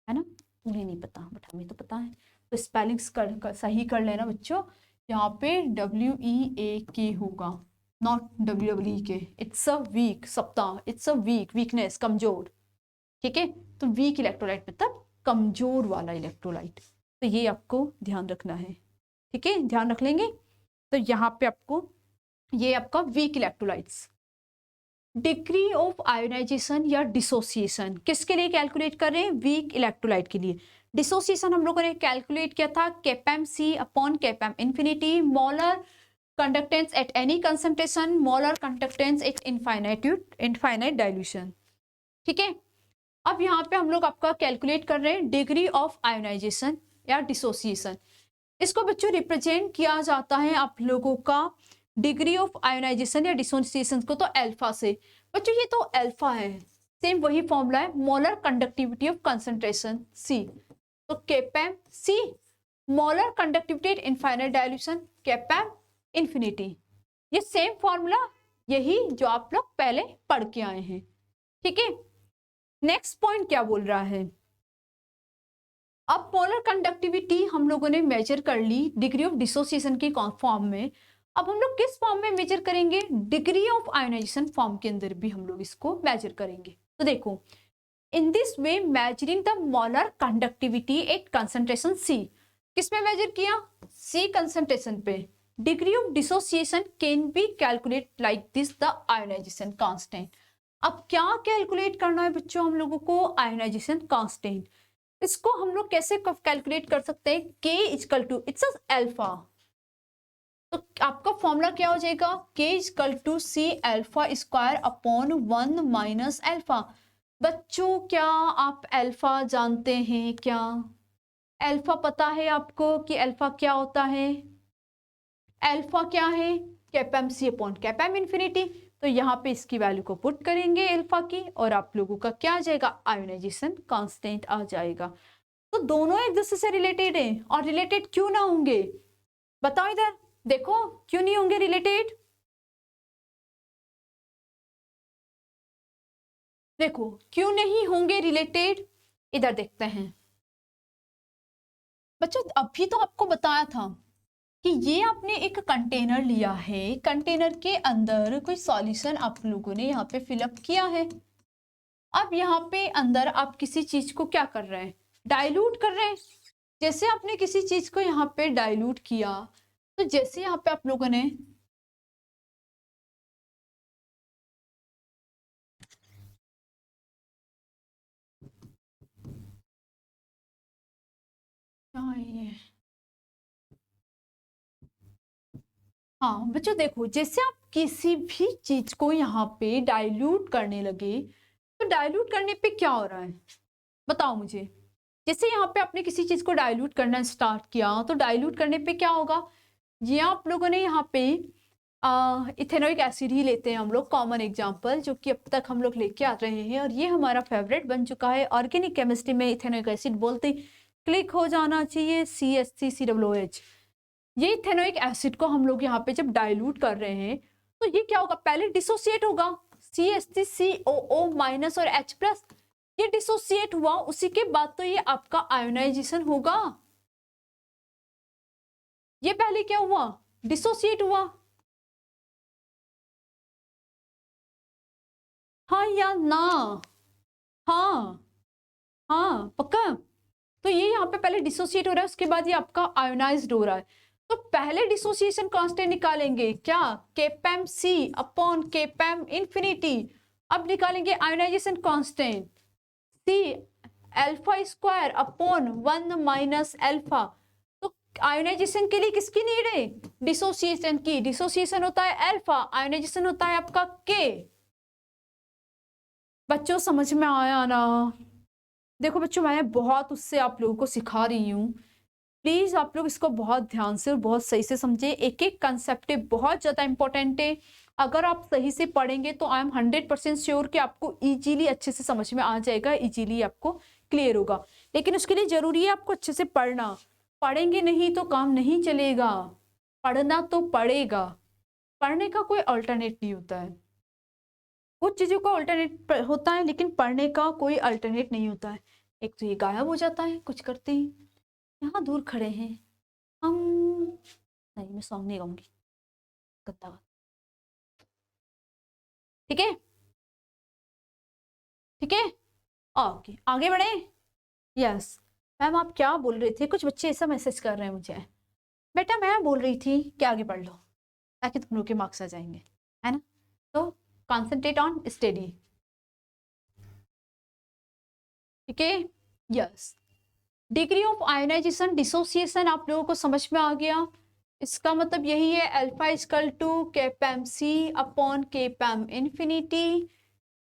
ना? उन्हें नहीं पता बट हमें तो पता है। तो स्पेलिंग्स सही कर लेना बच्चों। यहाँ पे WEAK होगा, not WEEK। It's a week, सप्ताह, इट्स अ वीक, वीकनेस, कमजोर, ठीक है? तो वीक इलेक्ट्रोलाइट मतलब कमजोर वाला इलेक्ट्रोलाइट। तो ये आपको ध्यान रखना है, ठीक है? ध्यान रख लेंगे। तो यहाँ पे आपको ये आपका weak electrolytes. Degree of ionization या डिसोसिएशन किसके लिए कैलकुलेट कर रहे हैं? वीक इलेक्ट्रोलाइट के लिए। डिसोसिएशन हम लोगों ने कैलकुलेट किया था केपेम सी अपॉन केपेम infinity, molar conductance at any concentration, molar conductance at infinite dilution, ठीक है? अब यहाँ पे हम लोग आपका कैलकुलेट कर रहे हैं डिग्री ऑफ आयोनाइजेशन या डिसोसिएशन। इसको बच्चों रिप्रेजेंट किया जाता है आप लोगों का डिग्री ऑफ आयोनाइजेशन या डिसोसिएशन को तो अल्फा से। बच्चों ये तो अल्फा है, सेम वही फॉर्मूला है, molar conductivity of concentration C. तो केपेम C, molar conductivity at infinite dilution केपेम इन्फिनिटी। ये सेम फॉर्मूला, यही जो आप लोग पहले पढ़ के आए हैं, ठीक है? नेक्स्ट पॉइंट क्या बोल रहा है? अब मोलर कंडक्टिविटी हम लोगों ने मेजर कर ली डिग्री ऑफ डिसोसिएशन की फॉर्म में। अब हम लोग किस फॉर्म में मेजर करेंगे? डिग्री ऑफ आयोनाइजेशन फॉर्म के अंदर भी हम लोग इसको मेजर करेंगे। तो देखो, in this way measuring the molar conductivity at concentration C. किस में मेजर किया? सी कंसंट्रेशन पे। Degree of dissociation can be calculate like this, the ionization constant. अब क्या कैलकुलेट करना है बच्चों हम लोगों को? Ionization constant. इसको हम लोग कैसे कैलकुलेट कर सकते हैं? K equal to its alpha. तो आपका फॉर्मूला क्या हो जाएगा? K equal to C alpha square upon 1 minus alpha. बच्चों क्या आप अल्फा जानते हैं क्या? अल्फा पता है आपको कि अल्फा क्या होता है? अल्फा क्या है? कैपेम सी अपॉन कैपेम इन्फिनिटी। तो यहाँ पे इसकी वैल्यू को पुट करेंगे अल्फा की, और आप लोगों का क्या आ जाएगा? आयोनाइजेशन कांस्टेंट आ जाएगा। तो दोनों एक दूसरे से रिलेटेड है, और रिलेटेड क्यों ना होंगे? बताओ इधर, देखो क्यों नहीं होंगे रिलेटेड? देखो क्यों नहीं होंगे रिलेटेड, इधर देखते हैं बच्चों। अभी तो आपको बताया था कि ये आपने एक कंटेनर लिया है, कंटेनर के अंदर कोई सॉल्यूशन आप लोगों ने यहाँ पे फिलअप किया है। अब यहाँ पे अंदर आप किसी चीज को क्या कर रहे हैं, डाइल्यूट कर रहे हैं। जैसे आपने किसी चीज को यहाँ पे डाइल्यूट किया, तो जैसे यहाँ पे आप लोगों ने ये, हाँ बच्चों देखो, जैसे आप किसी भी चीज को यहाँ पे डाइल्यूट करने लगे, तो डाइल्यूट करने पे क्या हो रहा है बताओ मुझे। जैसे यहाँ पे आपने किसी चीज को डाइल्यूट करना स्टार्ट किया, तो डाइल्यूट करने पे क्या होगा, ये आप लोगों ने यहाँ पे इथेनोइक एसिड ही लेते हैं हम लोग, कॉमन एग्जांपल जो कि अब तक हम लोग लेके आ रहे हैं, और ये हमारा फेवरेट बन चुका है। ऑर्गेनिक केमिस्ट्री में इथेनोइक एसिड बोलते क्लिक हो जाना चाहिए CH3COOH। ये इथेनोइक एसिड को हम लोग यहाँ पे जब डाइल्यूट कर रहे हैं, तो ये क्या होगा, पहले डिसोसिएट होगा, CH3COO माइनस और H प्लस, ये डिसोसिएट हुआ, उसी के बाद तो ये आपका आयोनाइजेशन होगा। ये पहले क्या हुआ, डिसोसिएट हुआ, हाँ या ना, हाँ हाँ पक्का। तो ये यहाँ पे पहले डिसोसिएट हो रहा है, उसके बाद ये आपका आयोनाइज्ड हो रहा है। तो पहले डिसोसिएशन कांस्टेंट निकालेंगे क्या, केपैम सी अपॉन केपैम इंफिनिटी। अब निकालेंगे ionization constant C alpha square upon 1 minus alpha. तो आयोनाइजेशन के लिए किसकी नीड है, डिसोसिएशन की। डिसोसिएशन होता है अल्फा, आयोनाइजेशन होता है आपका के। बच्चों समझ में आया ना। देखो बच्चों, मैं बहुत उससे आप लोगों को सिखा रही हूँ, प्लीज आप लोग इसको बहुत ध्यान से और बहुत सही से समझे। एक एक कंसेप्ट बहुत ज्यादा इंपॉर्टेंट है, अगर आप सही से पढ़ेंगे तो आई एम 100% श्योर कि आपको इजीली अच्छे से समझ में आ जाएगा, इजीली आपको क्लियर होगा। लेकिन उसके लिए जरूरी है आपको अच्छे से पढ़ना, पढ़ेंगे नहीं तो काम नहीं चलेगा, पढ़ना तो पड़ेगा। पढ़ने का कोई अल्टरनेट नहीं होता है, कुछ चीजों का अल्टरनेट होता है लेकिन पढ़ने का कोई अल्टरनेट नहीं होता है। एक तो ये गायब हो जाता है कुछ करते ही, यहाँ दूर खड़े हैं हम, नहीं मैं सॉन्ग नहीं गाऊंगी, गंदा गा। ठीक है ठीक है, ओके आगे बढ़े। यस मैम आप क्या बोल रहे थे, कुछ बच्चे ऐसा मैसेज कर रहे हैं मुझे। बेटा मैं बोल रही थी कि आगे पढ़ लो ताकि तुम लोग के मार्क्स आ जाएंगे, है ना। तो कॉन्सेंट्रेट ऑन स्टडी, ठीक है। Yes degree of ionization dissociation आप लोगों को समझ में आ गया। इसका मतलब यही है, अल्फा इक्वल टू केपैम सी अपॉन केपैम इंफिनिटी,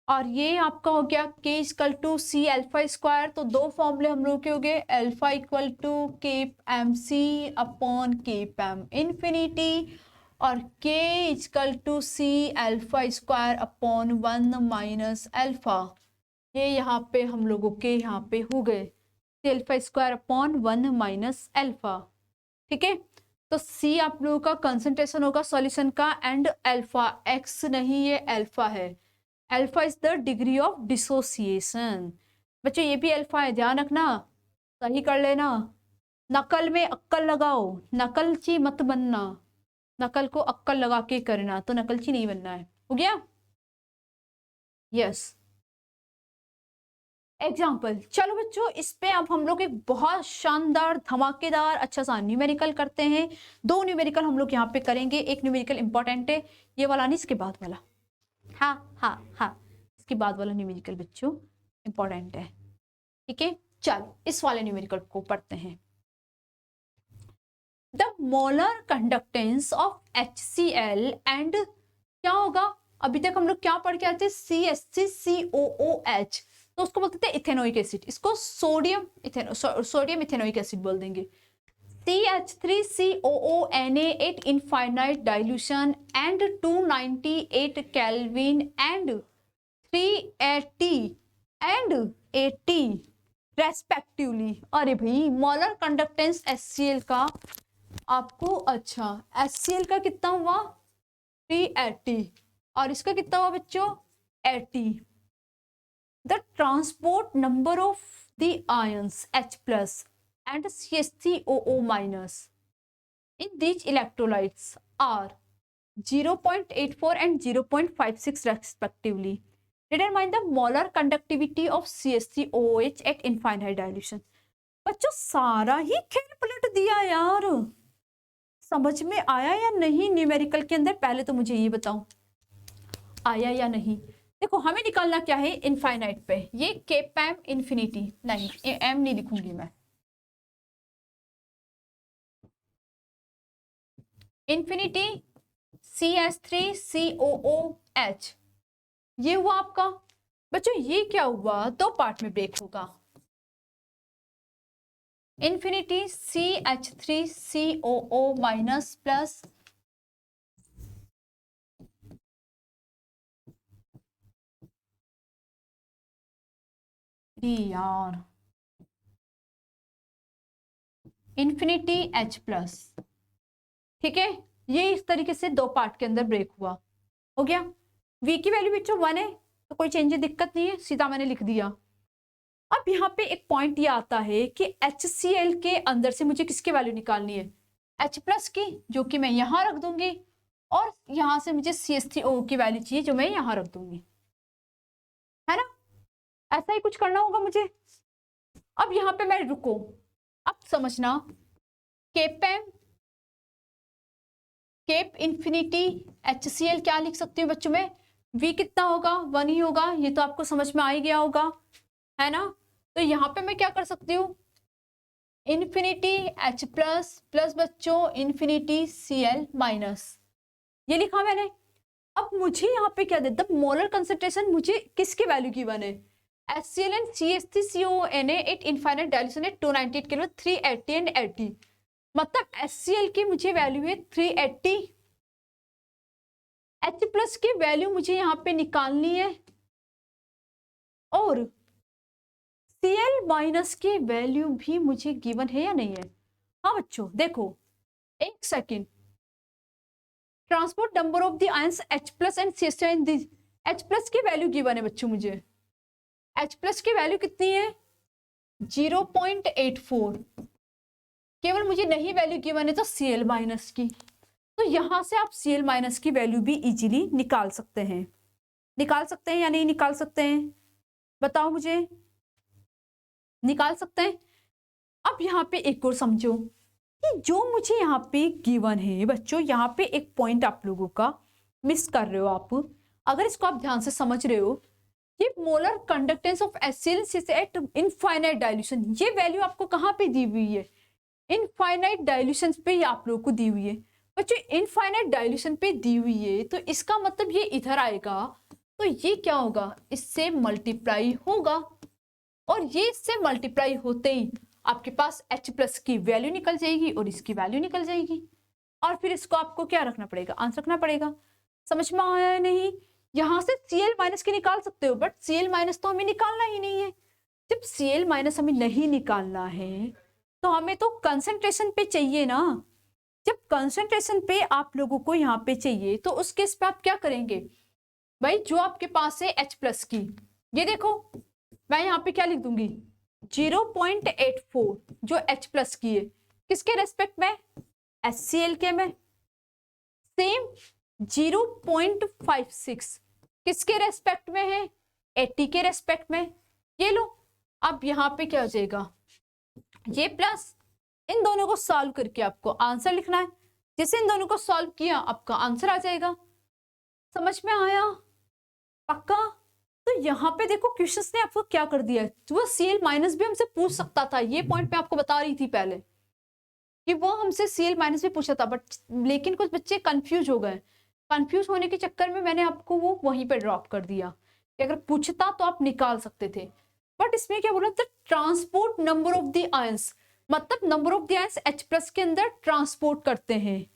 और ये आपका हो गया K equal to C alpha square. तो दो फॉर्मूले हम लोग के हो गए, अल्फा इक्वल टू केपैम सी अपॉन केपैम इंफिनिटी, और K equal to C alpha square upon 1 minus alpha. ये यहाँ पे हम लोगों के यहाँ पे हो गए alpha square upon 1 minus alpha, ठीक है। तो सी आप लोगों का कंसंट्रेशन होगा सॉल्यूशन का, एंड अल्फा एक्स नहीं ये अल्फा है, alpha is the degree of dissociation. बच्चों ये भी अल्फा है, ध्यान रखना, सही कर लेना। नकल में अक्कल लगाओ, नकलची मत बनना, नकल को अक्कल लगा के करना, तो नकलची नहीं बनना है, हो गया। यस एग्जाम्पल, चलो बच्चों इस पे अब हम लोग एक बहुत शानदार धमाकेदार अच्छा सा न्यूमेरिकल करते हैं। दो न्यूमेरिकल हम लोग यहाँ पे करेंगे, एक न्यूमेरिकल इंपॉर्टेंट है, ये वाला नहीं इसके बाद वाला, हाँ हाँ हाँ इसके बाद वाला न्यूमेरिकल बच्चों इंपॉर्टेंट है, ठीक है। चलो इस वाले न्यूमेरिकल को पढ़ते हैं। The molar conductance of HCl and क्या होगा, अभी तक हम लोग क्या पढ़ के आए थे, CH3COOH, तो उसको बोलते थे इथेनोइक एसिड, इसको सोडियम इथेनोइक एसिड बोल देंगे। CH3COONA8 infinite dilution and 298 kelvin and 380 and 80 respectively. अरे भाई मोलर कंडक्टेंस HCl का आपको, अच्छा HCl का कितना हुआ 380, और इसका कितना हुआ बच्चों 80। The transport number of the ions H plus and CH3OO minus in these electrolytes are 0.84 and 0.56 respectively. Determine the molar conductivity of CH3OH eight infinite dilution. बच्चों सारा ही खेल पलट दिया यार, समझ में आया या नहीं न्यूमेरिकल के अंदर? पहले तो मुझे ये बताओ आया या नहीं। देखो हमें निकालना क्या है इनफाइनाइट पे, ये Kpm इंफिनिटी, नहीं एम नहीं लिखूंगी मैं, इंफिनिटी CH3COOH, ये हुआ आपका। बच्चों ये क्या हुआ, दो पार्ट में ब्रेक होगा, इंफिनिटी CH3COO माइनस प्लस यार इंफिनिटी H प्लस, ठीक है। ये इस तरीके से दो पार्ट के अंदर ब्रेक हुआ, हो गया। V की वैल्यू बच्चों 1 है तो कोई चेंज दिक्कत नहीं है, सीधा मैंने लिख दिया। अब यहाँ पे एक पॉइंट ये आता है कि HCl के अंदर से मुझे किसकी वैल्यू निकालनी है, H प्लस की, जो कि मैं यहाँ रख दूंगी, और यहाँ से मुझे CH3O की वैल्यू चाहिए जो मैं यहाँ रख दूंगी, है ना। ऐसा ही कुछ करना होगा मुझे। अब यहाँ पे मैं रुको, अब समझना, केप इंफिनिटी HCl क्या लिख सकती हूँ बच्चों में, V कितना होगा 1 ही होगा, ये तो आपको समझ में आ ही गया होगा, है ना। तो यहाँ पे मैं क्या कर सकती हूँ, इंफिनिटी H प्लस प्लस बच्चों इंफिनिटी Cl माइनस, ये लिखा मैंने। अब मुझे यहाँ पे क्या देता, मोलर कंसेंट्रेशन मुझे किसकी वैल्यू की 1 है, HCl and CH3CONA at infinite dilution at 298 kilo 380 and 80, मतलब HCl की मुझे वैल्यू है 380, H प्लस की वैल्यू मुझे यहाँ पे निकालनी है, और Cl माइनस की वैल्यू भी मुझे गिवन है या नहीं है। हाँ बच्चों देखो एक second, transport number of the ions H plus and CH, H plus की वैल्यू गिवन है बच्चों मुझे, H प्लस की वैल्यू कितनी है 0.84, केवल मुझे नहीं वैल्यू गिवन है तो Cl माइनस की, तो यहां से आप Cl माइनस की वैल्यू भी इजीली निकाल सकते हैं, निकाल सकते हैं या नहीं निकाल सकते हैं, बताओ मुझे, निकाल सकते हैं। अब यहाँ पे एक और समझो कि जो मुझे यहाँ पे गिवन है बच्चों, यहाँ पे एक पॉइंट आप लोगों का मिस कर रहे हो आप, अगर इसको आप ध्यान से समझ रहे हो, ये molar conductance of HCl eight infinite dilution, ये वैल्यू आपको कहाँ पे दी हुई है, इनफाइनाइट डाइल्यूशन पे ही आप लोगों को दी हुई है बच्चों, इनफाइनाइट डाइल्यूशन पे दी हुई है, तो इसका मतलब ये इधर आएगा, तो ये क्या होगा, इससे मल्टीप्लाई होगा, और ये इससे मल्टीप्लाई होते ही आपके पास H प्लस की वैल्यू निकल जाएगी और इसकी वैल्यू निकल जाएगी, और फिर इसको आपको क्या रखना पड़ेगा, आंसर रखना पड़ेगा। समझ में आया है नहीं, यहां से Cl माइनस की निकाल सकते हो, बट Cl माइनस तो हमें निकालना ही नहीं है, जब Cl माइनस हमें नहीं निकालना है तो हमें तो कंसंट्रेशन पे चाहिए ना, जब कंसंट्रेशन पे आप लोगों को यहाँ पे चाहिए तो उस केस पे आप क्या करेंगे भाई, जो आपके पास है H प्लस की, ये देखो मैं यहाँ पे क्या लिख दूंगी 0.84 जो H प्लस की है, किसके रेस्पेक्ट में, HCl के में, सेम 0.56 किसके रेस्पेक्ट में है, 80 के रेस्पेक्ट में, ये लो। अब यहाँ पे क्या हो जाएगा, ये प्लस, इन दोनों को सॉल्व करके आपको आंसर लिखना है, जैसे इन दोनों को सॉल्व किया आपका आंसर आ जाएगा, समझ में आया पक्का। तो यहाँ पे देखो क्वेश्चंस ने आपको क्या कर दिया है, वो Cl माइनस भी हमसे पूछ सकता था, ये पॉइंट मैं आपको बता रही थी पहले कि वो हमसे Cl माइनस भी पूछा था, बट लेकिन कुछ बच्चे कंफ्यूज हो गए, कंफ्यूज होने के चक्कर में मैंने आपको वो वहीं पे ड्रॉप कर दिया, कि अगर पूछता तो आप निकाल सकते थे, बट इसमें क्या बोला था, transport number of the ions, मतलब number of the ions H plus के अंदर ट्रांसपोर्ट करते हैं,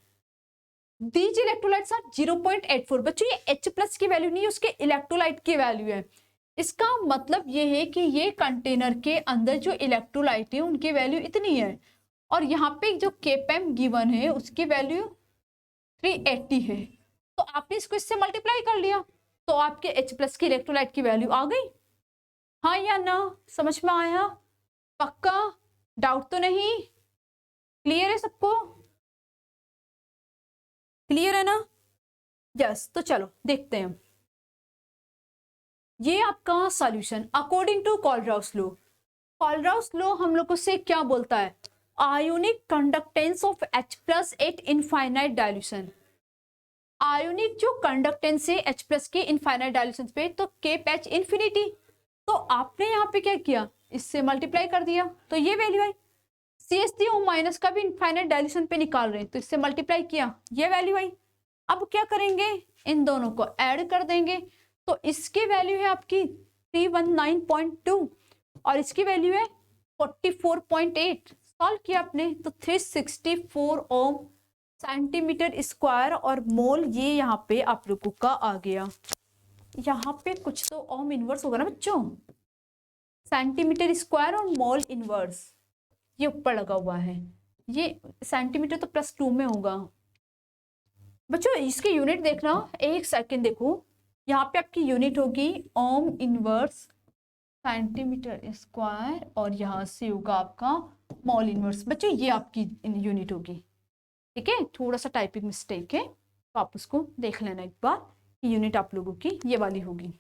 दीज इलेक्ट्रोलाइट्स आर 0.84, बच्चों ये H प्लस की वैल्यू नहीं है, उसके इलेक्ट्रोलाइट की वैल्यू है, इसका मतलब ये है कि ये कंटेनर के अंदर जो इलेक्ट्रोलाइट है उनकी वैल्यू इतनी है, और यहाँ पे जो Kpm गिवन है उसकी वैल्यू 380 है, तो आपने इसको इससे मल्टीप्लाई कर लिया तो आपके H प्लस की इलेक्ट्रोलाइट की वैल्यू आ गई, हाँ या ना, समझ में आया पक्का, डाउट तो नहीं, क्लियर है सबको, क्लियर है ना, यस। तो चलो देखते हैं, ये आपका solution according to Kohlrausch law. Kohlrausch law हम लोग को से क्या बोलता है, ionic conductance of H plus at infinite dilution. Ionic जो कंडक्टेंस है H प्लस के इनफाइनाइट डाइल्यूशन पे, तो केप H इन्फिनिटी, तो आपने यहाँ पे क्या किया, इससे मल्टीप्लाई कर दिया, तो ये वैल्यू आई। CH3O माइनस का भी इनफाइनाइट डाइल्यूशन पे निकाल रहे हैं, तो इससे मल्टीप्लाई किया, ये वैल्यू आई। अब क्या करेंगे, इन दोनों को ऐड कर देंगे, तो इसकी वैल्यू है आपकी 319.2 और इसकी वैल्यू है 44.8। सॉल्व किया आपने तो 364 ओम सेंटीमीटर स्क्वायर और मोल ये यहाँ पे आप लोगों का आ गया। यहाँ पे कुछ तो ओम इनवर्स होगा ना बच्चों, सेंटीमीटर स्क्वायर और मोल इनवर्स ये ऊपर लगा हुआ है, ये सेंटीमीटर तो +2 में होगा बच्चों। इसकी यूनिट देखना, एक सेकेंड देखो, यहाँ पे आपकी यूनिट होगी ओम इनवर्स सेंटीमीटर स्क्वायर और यहाँ से होगा आपका मोल इनवर्स। बच्चों ये आपकी यूनिट होगी, ठीक है, थोड़ा सा टाइपिंग मिस्टेक है तो आप उसको देख लेना एक बार, यूनिट आप लोगों की ये वाली होगी।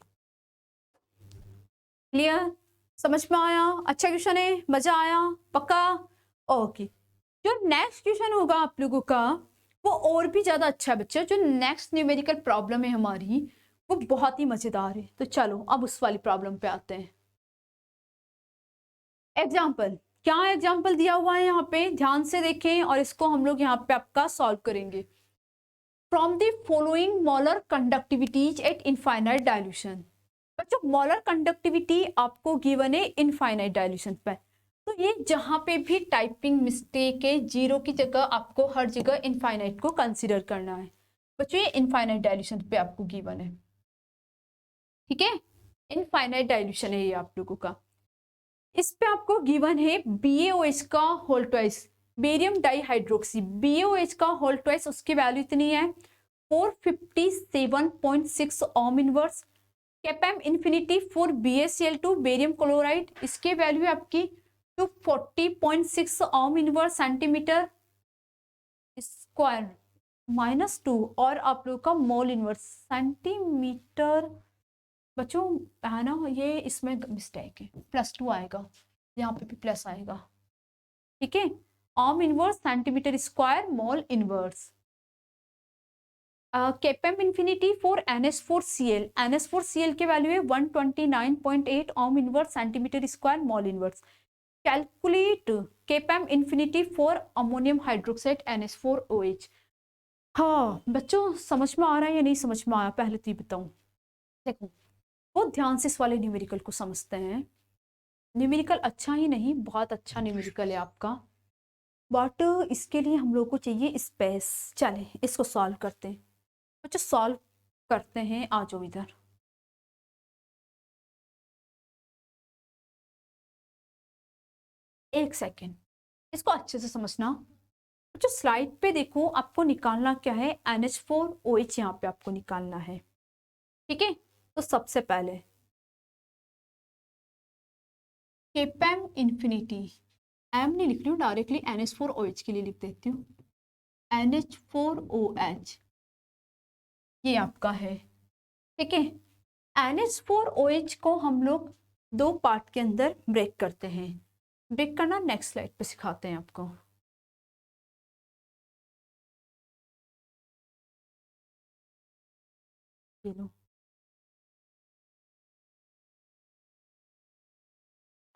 क्लियर, समझ में आया, अच्छा क्वेश्चन है, मजा आया, पक्का, ओके। जो नेक्स्ट क्वेश्चन होगा आप लोगों का वो और भी ज्यादा अच्छा है बच्चों। जो नेक्स्ट न्यूमेरिकल प्रॉब्लम है हमारी वो बहुत ही मजेदार है, तो चलो अब उस वाली प्रॉब्लम पे आते हैं। एग्जाम्पल, क्या एग्जाम्पल दिया हुआ है यहाँ पे, ध्यान से देखें और इसको हम लोग यहाँ पे आपका सॉल्व करेंगे। From the following molar conductivities eight infinite dilution. बच्चों मोलर कंडक्टिविटी आपको गिवन है इनफाइनाइट डाइल्यूशन पे, तो ये जहां पे भी टाइपिंग मिस्टेक है, जीरो की जगह आपको हर जगह इनफाइनाइट को कंसीडर करना है। बच्चों ये इनफाइनाइट डाइल्यूशन पे आपको गिवन है, ठीक है, इनफाइनाइट डाइल्यूशन है ये आप लोगों का। इस पे आपको गिवन है BaOH का whole twice, barium dihydroxy, BaOH का होल ट्वाइस, उसकी वैल्यू इतनी है 457.6 ओम इनवर्स। कैपेम infinity for BaCl2 barium chloride, इसके वैल्यू है आपकी 240.6 ओम इनवर्स सेंटीमीटर स्क्वायर -2, और आप लोग का मोल इनवर्स सेंटीमीटर। बच्चों है ना, ये इसमें मिस्टेक है, +2 आएगा, यहाँ पे भी प्लस आएगा, ठीक है। Ohm inverse centimetre square mole inverse. केपेम इन्फिनिटी फॉर NH4Cl, NH4Cl के वैल्यू है 129.8 ohm inverse centimetre square mole inverse. Calculate केपेम infinity for ammonium hydroxide NH4OH। हाँ बच्चों समझ में आ रहा है या नहीं समझ में आया, पहले तो ये बताऊं। देखो बहुत ध्यान से इस वाले न्यूमेरिकल को समझते हैं। न्यूमेरिकल अच्छा ही नहीं, बहुत अच्छा न्यूमेरिकल है आपका, बट इसके लिए हम लोग को चाहिए स्पेस। चले इसको सॉल्व करते हैं बच्चों, सॉल्व करते हैं, आ जाओ इधर। एक सेकेंड, इसको अच्छे से समझना बच्चों। स्लाइड पे देखो, आपको निकालना क्या है, NH4OH यहाँ पे आपको निकालना है, ठीक है। तो सबसे पहले केपेम इन्फिनिटी, एम नहीं लिख रही हूँ डायरेक्टली, NH4OH के लिए लिख देती हूँ, NH4OH ये आपका है, ठीक है। NH4OH को हम लोग दो पार्ट के अंदर ब्रेक करते हैं, ब्रेक करना नेक्स्ट स्लाइड पे सिखाते हैं आपको। ये लो,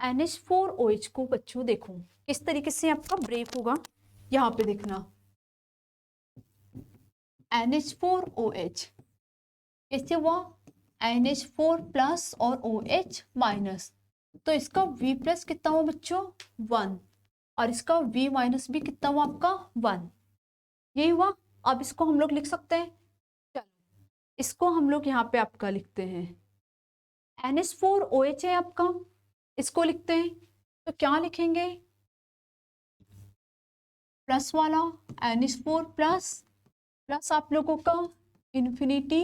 NH4OH को बच्चों देखो किस तरीके से आपका ब्रेक होगा, यहाँ पे देखना NH4OH कैसे हुआ, NH4 प्लस और OH माइनस, तो इसका V प्लस कितना हुआ बच्चों 1, और इसका V माइनस भी कितना हुआ आपका 1, यही हुआ। अब इसको हम लोग लिख सकते हैं, चलो इसको हम लोग यहाँ पे आपका लिखते हैं, NH4OH है आपका, इसको लिखते हैं, तो क्या लिखेंगे, प्लस वाला NH4 प्लस प्लस आप लोगों का इन्फिनिटी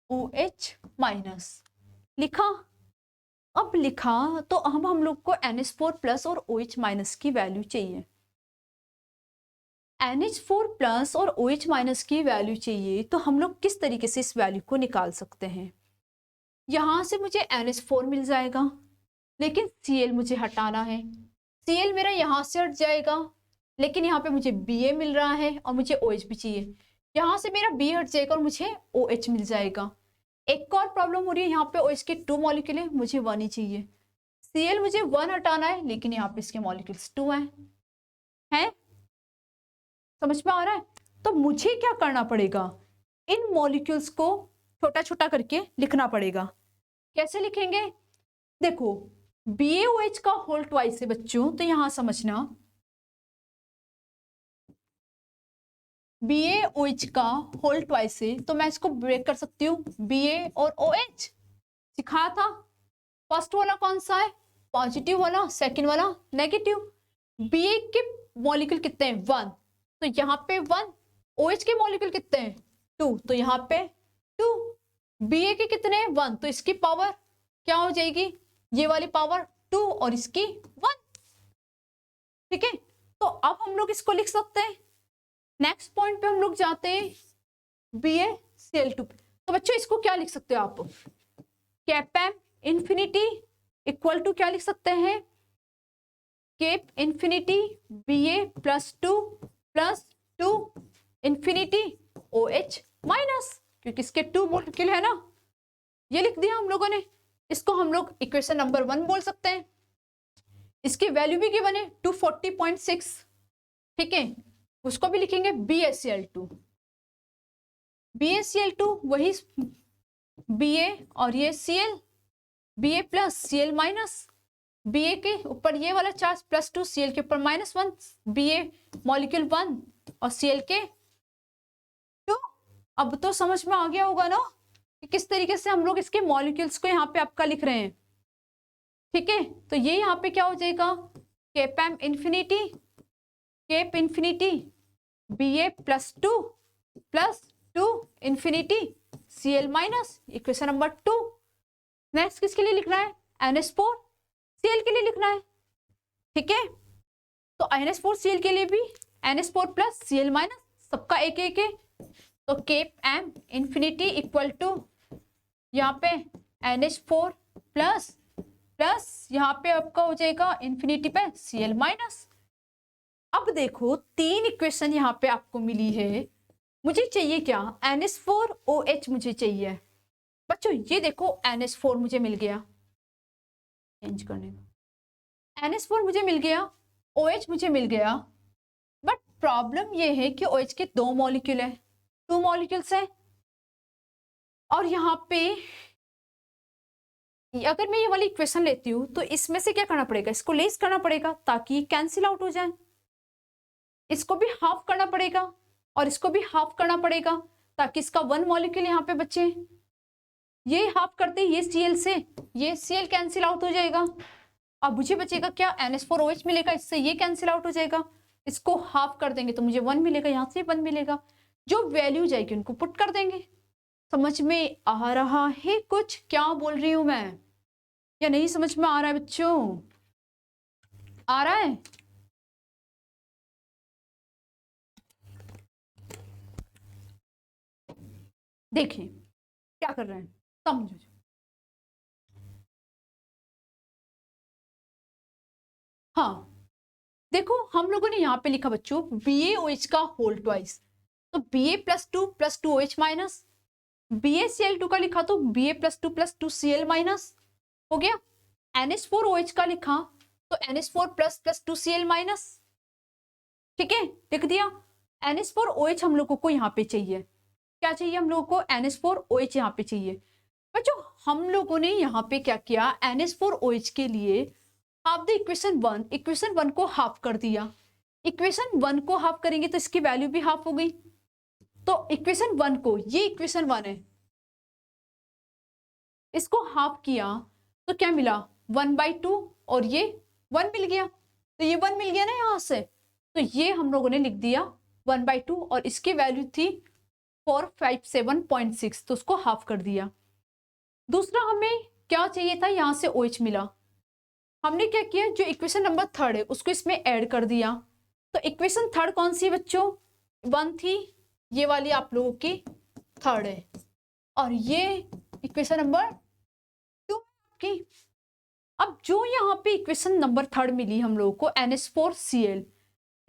OH माइनस, लिखा। अब लिखा तो अब हम लोग को NH4 प्लस और OH माइनस की वैल्यू चाहिए, NH4 प्लस और OH माइनस की वैल्यू चाहिए, तो हम लोग किस तरीके से इस वैल्यू को निकाल सकते हैं। यहाँ से मुझे NH4 मिल जाएगा, लेकिन Cl मुझे हटाना है। Cl मेरा यहाँ से हट जाएगा, लेकिन यहाँ पे मुझे Ba मिल रहा है और मुझे OH भी चाहिए। यहाँ से मेरा B हट जाएगा और मुझे OH मिल जाएगा। एक और प्रॉब्लम हो रही है, यहाँ पे OH के 2 मॉलिक्यूल है, मुझे 1 ही चाहिए। Cl मुझे 1 हटाना है, लेकिन यहाँ पे इसके मॉलिक्यूल्स 2 हैं। समझ में आ रहा है? तो मुझे क्या करना पड़ेगा, इन मॉलिक्यूल्स को छोटा छोटा करके लिखना पड़ेगा। कैसे लिखेंगे? देखो, BaOH का होल ट्वाइस है बच्चों, तो यहां समझना BaOH का होल ट्वाइस है, तो मैं इसको ब्रेक कर सकती हूँ Ba और OH। सिखाया था। फर्स्ट वाला कौन सा है? पॉजिटिव वाला, सेकंड वाला नेगेटिव। Ba के मॉलिक्यूल कितने हैं? 1, तो यहाँ पे 1। OH के मॉलिक्यूल कितने हैं? 2, तो यहाँ पे 2। Ba के कितने हैं? 1, तो इसकी पावर क्या हो जाएगी? ये वाली पावर 2 और इसकी 1। ठीक है, तो अब हम लोग इसको लिख सकते हैं। नेक्स्ट पॉइंट पे हम लोग जाते हैं BaCl2। तो बच्चों इसको क्या लिख सकते हो आप? Kpm इंफिनिटी इक्वल टू क्या लिख सकते हैं? Kp infinity Ba plus 2 infinity OH minus, क्योंकि इसके 2 मॉलिक्यूल है ना, ये लिख दिया हम लोगों ने। इसको हम लोग इक्वेशन नंबर 1 बोल सकते हैं। इसकी वैल्यू भी गिवन है 240.6। ठीक है, उसको भी लिखेंगे BaCl2। BaCl2 वही Ba और ये Cl, Ba plus Cl minus, Ba के ऊपर ये वाला चार्ज +2, Cl के ऊपर -1, Ba मॉलिक्यूल 1 और Cl के 2। अब तो समझ में आ गया होगा ना कि किस तरीके से हम लोग इसके मॉलिक्यूल्स को यहाँ पे आपका लिख रहे हैं। ठीक है, तो ये यहाँ पे क्या हो जाएगा? Kpm infinity, Kp infinity Ba plus 2 infinity Cl minus, equation number 2। Next किसके लिए लिखना है? NH4 Cl के लिए लिखना है। ठीक है, तो NH4 Cl के लिए भी NH4 प्लस Cl माइनस, सबका एक एक है। तो Kpm इंफिनिटी इक्वल टू यहाँ पे NH4 प्लस यहाँ पे आपका हो जाएगा इंफिनिटी पे Cl माइनस। अब देखो 3 इक्वेशन यहाँ पे आपको मिली है। मुझे चाहिए क्या? NH4 OH मुझे चाहिए। बच्चों ये देखो NH4 मुझे मिल गया, चेंज करने का, NH4 मुझे मिल गया, OH मुझे मिल गया। बट प्रॉब्लम ये है कि OH के 2 मॉलिक्यूल है, 2 मॉलिक्यूल्स है। और यहाँ पे अगर मैं ये वाली इक्वेशन लेती हूँ तो इसमें से क्या करना पड़ेगा? इसको लेस करना पड़ेगा ताकि कैंसिल आउट हो जाए। इसको भी हाफ करना पड़ेगा और इसको भी हाफ करना पड़ेगा ताकि इसका 1 मॉलिक्यूल यहाँ पे बचे। ये हाफ करते ये Cl से ये Cl कैंसिल आउट हो जाएगा। अब मुझे बचेगा क्या? NH4OH मिलेगा, इससे ये कैंसिल आउट हो जाएगा। इसको हाफ कर देंगे तो मुझे 1 मिलेगा, यहाँ से 1 मिलेगा। जो वैल्यू जाएगी उनको पुट कर देंगे। समझ में आ रहा है कुछ क्या बोल रही हूं मैं, या नहीं समझ में आ रहा है बच्चों? आ रहा है? देखिए क्या कर रहे हैं, समझो। हाँ देखो, हम लोगों ने यहाँ पे लिखा बच्चों BaOH का होल ट्वाइस, तो Ba plus 2 OH minus, BaCl2 का लिखा तो Ba प्लस 2 Cl माइनस हो गया। NH4OH का लिखा तो NH4 प्लस 2 Cl माइनस। ठीक है, लिख दिया। NH4OH हम लोगों को यहाँ पे चाहिए, क्या चाहिए हम लोगों को? NH4OH यहाँ पे चाहिए। बच्चों हम लोगों ने यहाँ पे क्या किया? NH4OH के लिए हाफ द इक्वेशन 1 को हाफ कर दिया। इक्वेशन 1 को हाफ करेंगे तो इसकी वैल्यू भी हाफ हो गई। तो इक्वेशन 1 को, ये इक्वेशन 1 है, इसको हाफ किया तो क्या मिला? 1/2 और ये 1 मिल गया। तो ये 1 मिल गया ना यहाँ से, तो ये हम लोगों ने लिख दिया 1/2 और इसकी वैल्यू थी 457.6, तो उसको हाफ कर दिया। दूसरा हमें क्या चाहिए था? यहाँ से OH मिला, हमने क्या किया? जो इक्वेशन नंबर 3 है उसको इसमें ऐड कर दिया। तो इक्वेशन 3 कौन सी है बच्चों? 1 थी, ये वाली आप लोगों की 3 है, और ये इक्वेशन नंबर आपकी। अब जो यहाँ पे इक्वेशन नंबर 3 मिली हम लोगों को NH4Cl,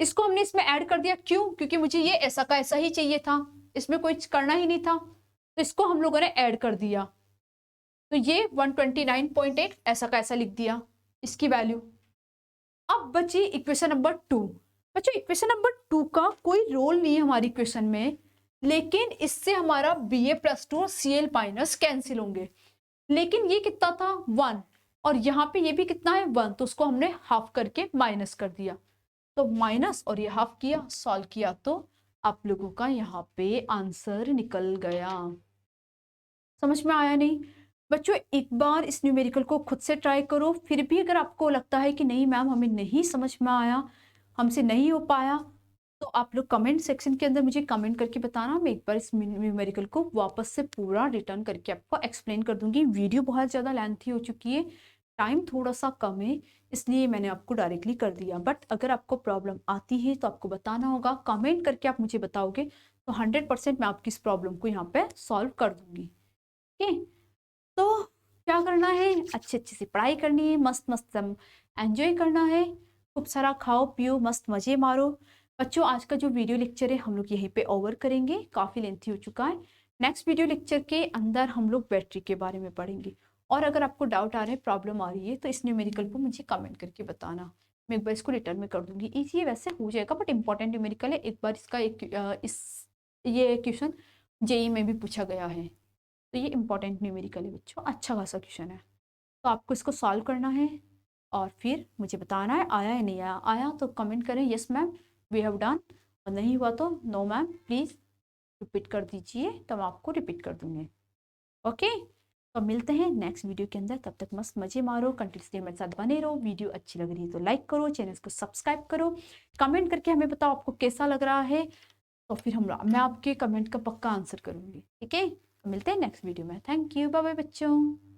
इसको हमने इसमें ऐड कर दिया। क्यों? क्योंकि मुझे ये ऐसा का ऐसा ही चाहिए था, इसमें कोई करना ही नहीं था, तो इसको हम लोगों ने ऐड कर दिया। तो ये 129.8 ऐसा का ऐसा लिख दिया इसकी वैल्यू। अब बची इक्वेशन नंबर 2। बच्चों इक्वेशन नंबर 2 का कोई रोल नहीं है हमारी इक्वेशन में, लेकिन इससे हमारा Ba+2 और Cl माइनस कैंसिल होंगे। लेकिन ये कितना था 1, और यहाँ पे ये भी कितना है 1, तो उसको हमने हाफ करके माइनस कर दिया। तो माइनस और ये हाफ किया, सॉल्व किया, तो आप लोगों का यहाँ पे आंसर निकल गया। समझ में आया नहीं? बच्चों एक बार इस न्यूमेरिकल को खुद से ट्राई करो। फिर भी अगर आपको लगता है कि नहीं मैम हमें नहीं समझ में आया, हमसे नहीं हो पाया, तो आप लोग कमेंट सेक्शन के अंदर मुझे कमेंट करके बताना। मैं एक बार इस न्यूमेरिकल को वापस से पूरा रिटर्न करके आपको एक्सप्लेन कर दूंगी। वीडियो बहुत ज़्यादा लेंथी हो चुकी है, टाइम थोड़ा सा कम है, इसलिए मैंने आपको डायरेक्टली कर दिया। बट अगर आपको प्रॉब्लम आती है तो आपको बताना होगा, कमेंट करके आप मुझे बताओगे तो 100% मैं आपकी इस प्रॉब्लम को यहाँ पे सॉल्व कर दूंगी। ओके, तो क्या करना है, अच्छे अच्छे से पढ़ाई करनी है, मस्त मस्त एंजॉय करना है, खूब सारा खाओ पियो, मस्त मजे मारो। बच्चों आज का जो वीडियो लेक्चर है हम लोग यहीं पे ओवर करेंगे, काफ़ी लेंथी हो चुका है। नेक्स्ट वीडियो लेक्चर के अंदर हम लोग बैटरी के बारे में पढ़ेंगे। और अगर आपको डाउट आ रहा है, प्रॉब्लम आ रही है, तो इस न्यूमेरिकल को मुझे कमेंट करके बताना, मैं एक बार इसको रिटर्न में कर दूंगी। ईजी वैसे हो जाएगा, बट इंपॉर्टेंट न्यूमेरिकल है। एक बार इसका ये क्वेश्चन जेई में भी पूछा गया है, तो ये इंपॉर्टेंट न्यूमेरिकल है बच्चों, अच्छा खासा क्वेश्चन है। तो आपको इसको सॉल्व करना है और फिर मुझे बताना है आया या नहीं आया। आया तो कमेंट करें yes ma'am we have done, और नहीं हुआ तो नो मैम प्लीज़ रिपीट कर दीजिए, तो मैं आपको रिपीट कर दूंगी। ओके, तो मिलते हैं नेक्स्ट वीडियो के अंदर। तब तक मस्त मजे मारो, कंटिन्यूसली मेरे साथ बने रहो। वीडियो अच्छी लग रही है तो लाइक करो, चैनल को सब्सक्राइब करो, कमेंट करके हमें बताओ आपको कैसा लग रहा है, तो फिर मैं आपके कमेंट का पक्का आंसर करूँगी। ठीक है, तो मिलते हैं नेक्स्ट वीडियो में। थैंक यू, बाय बाय बच्चों।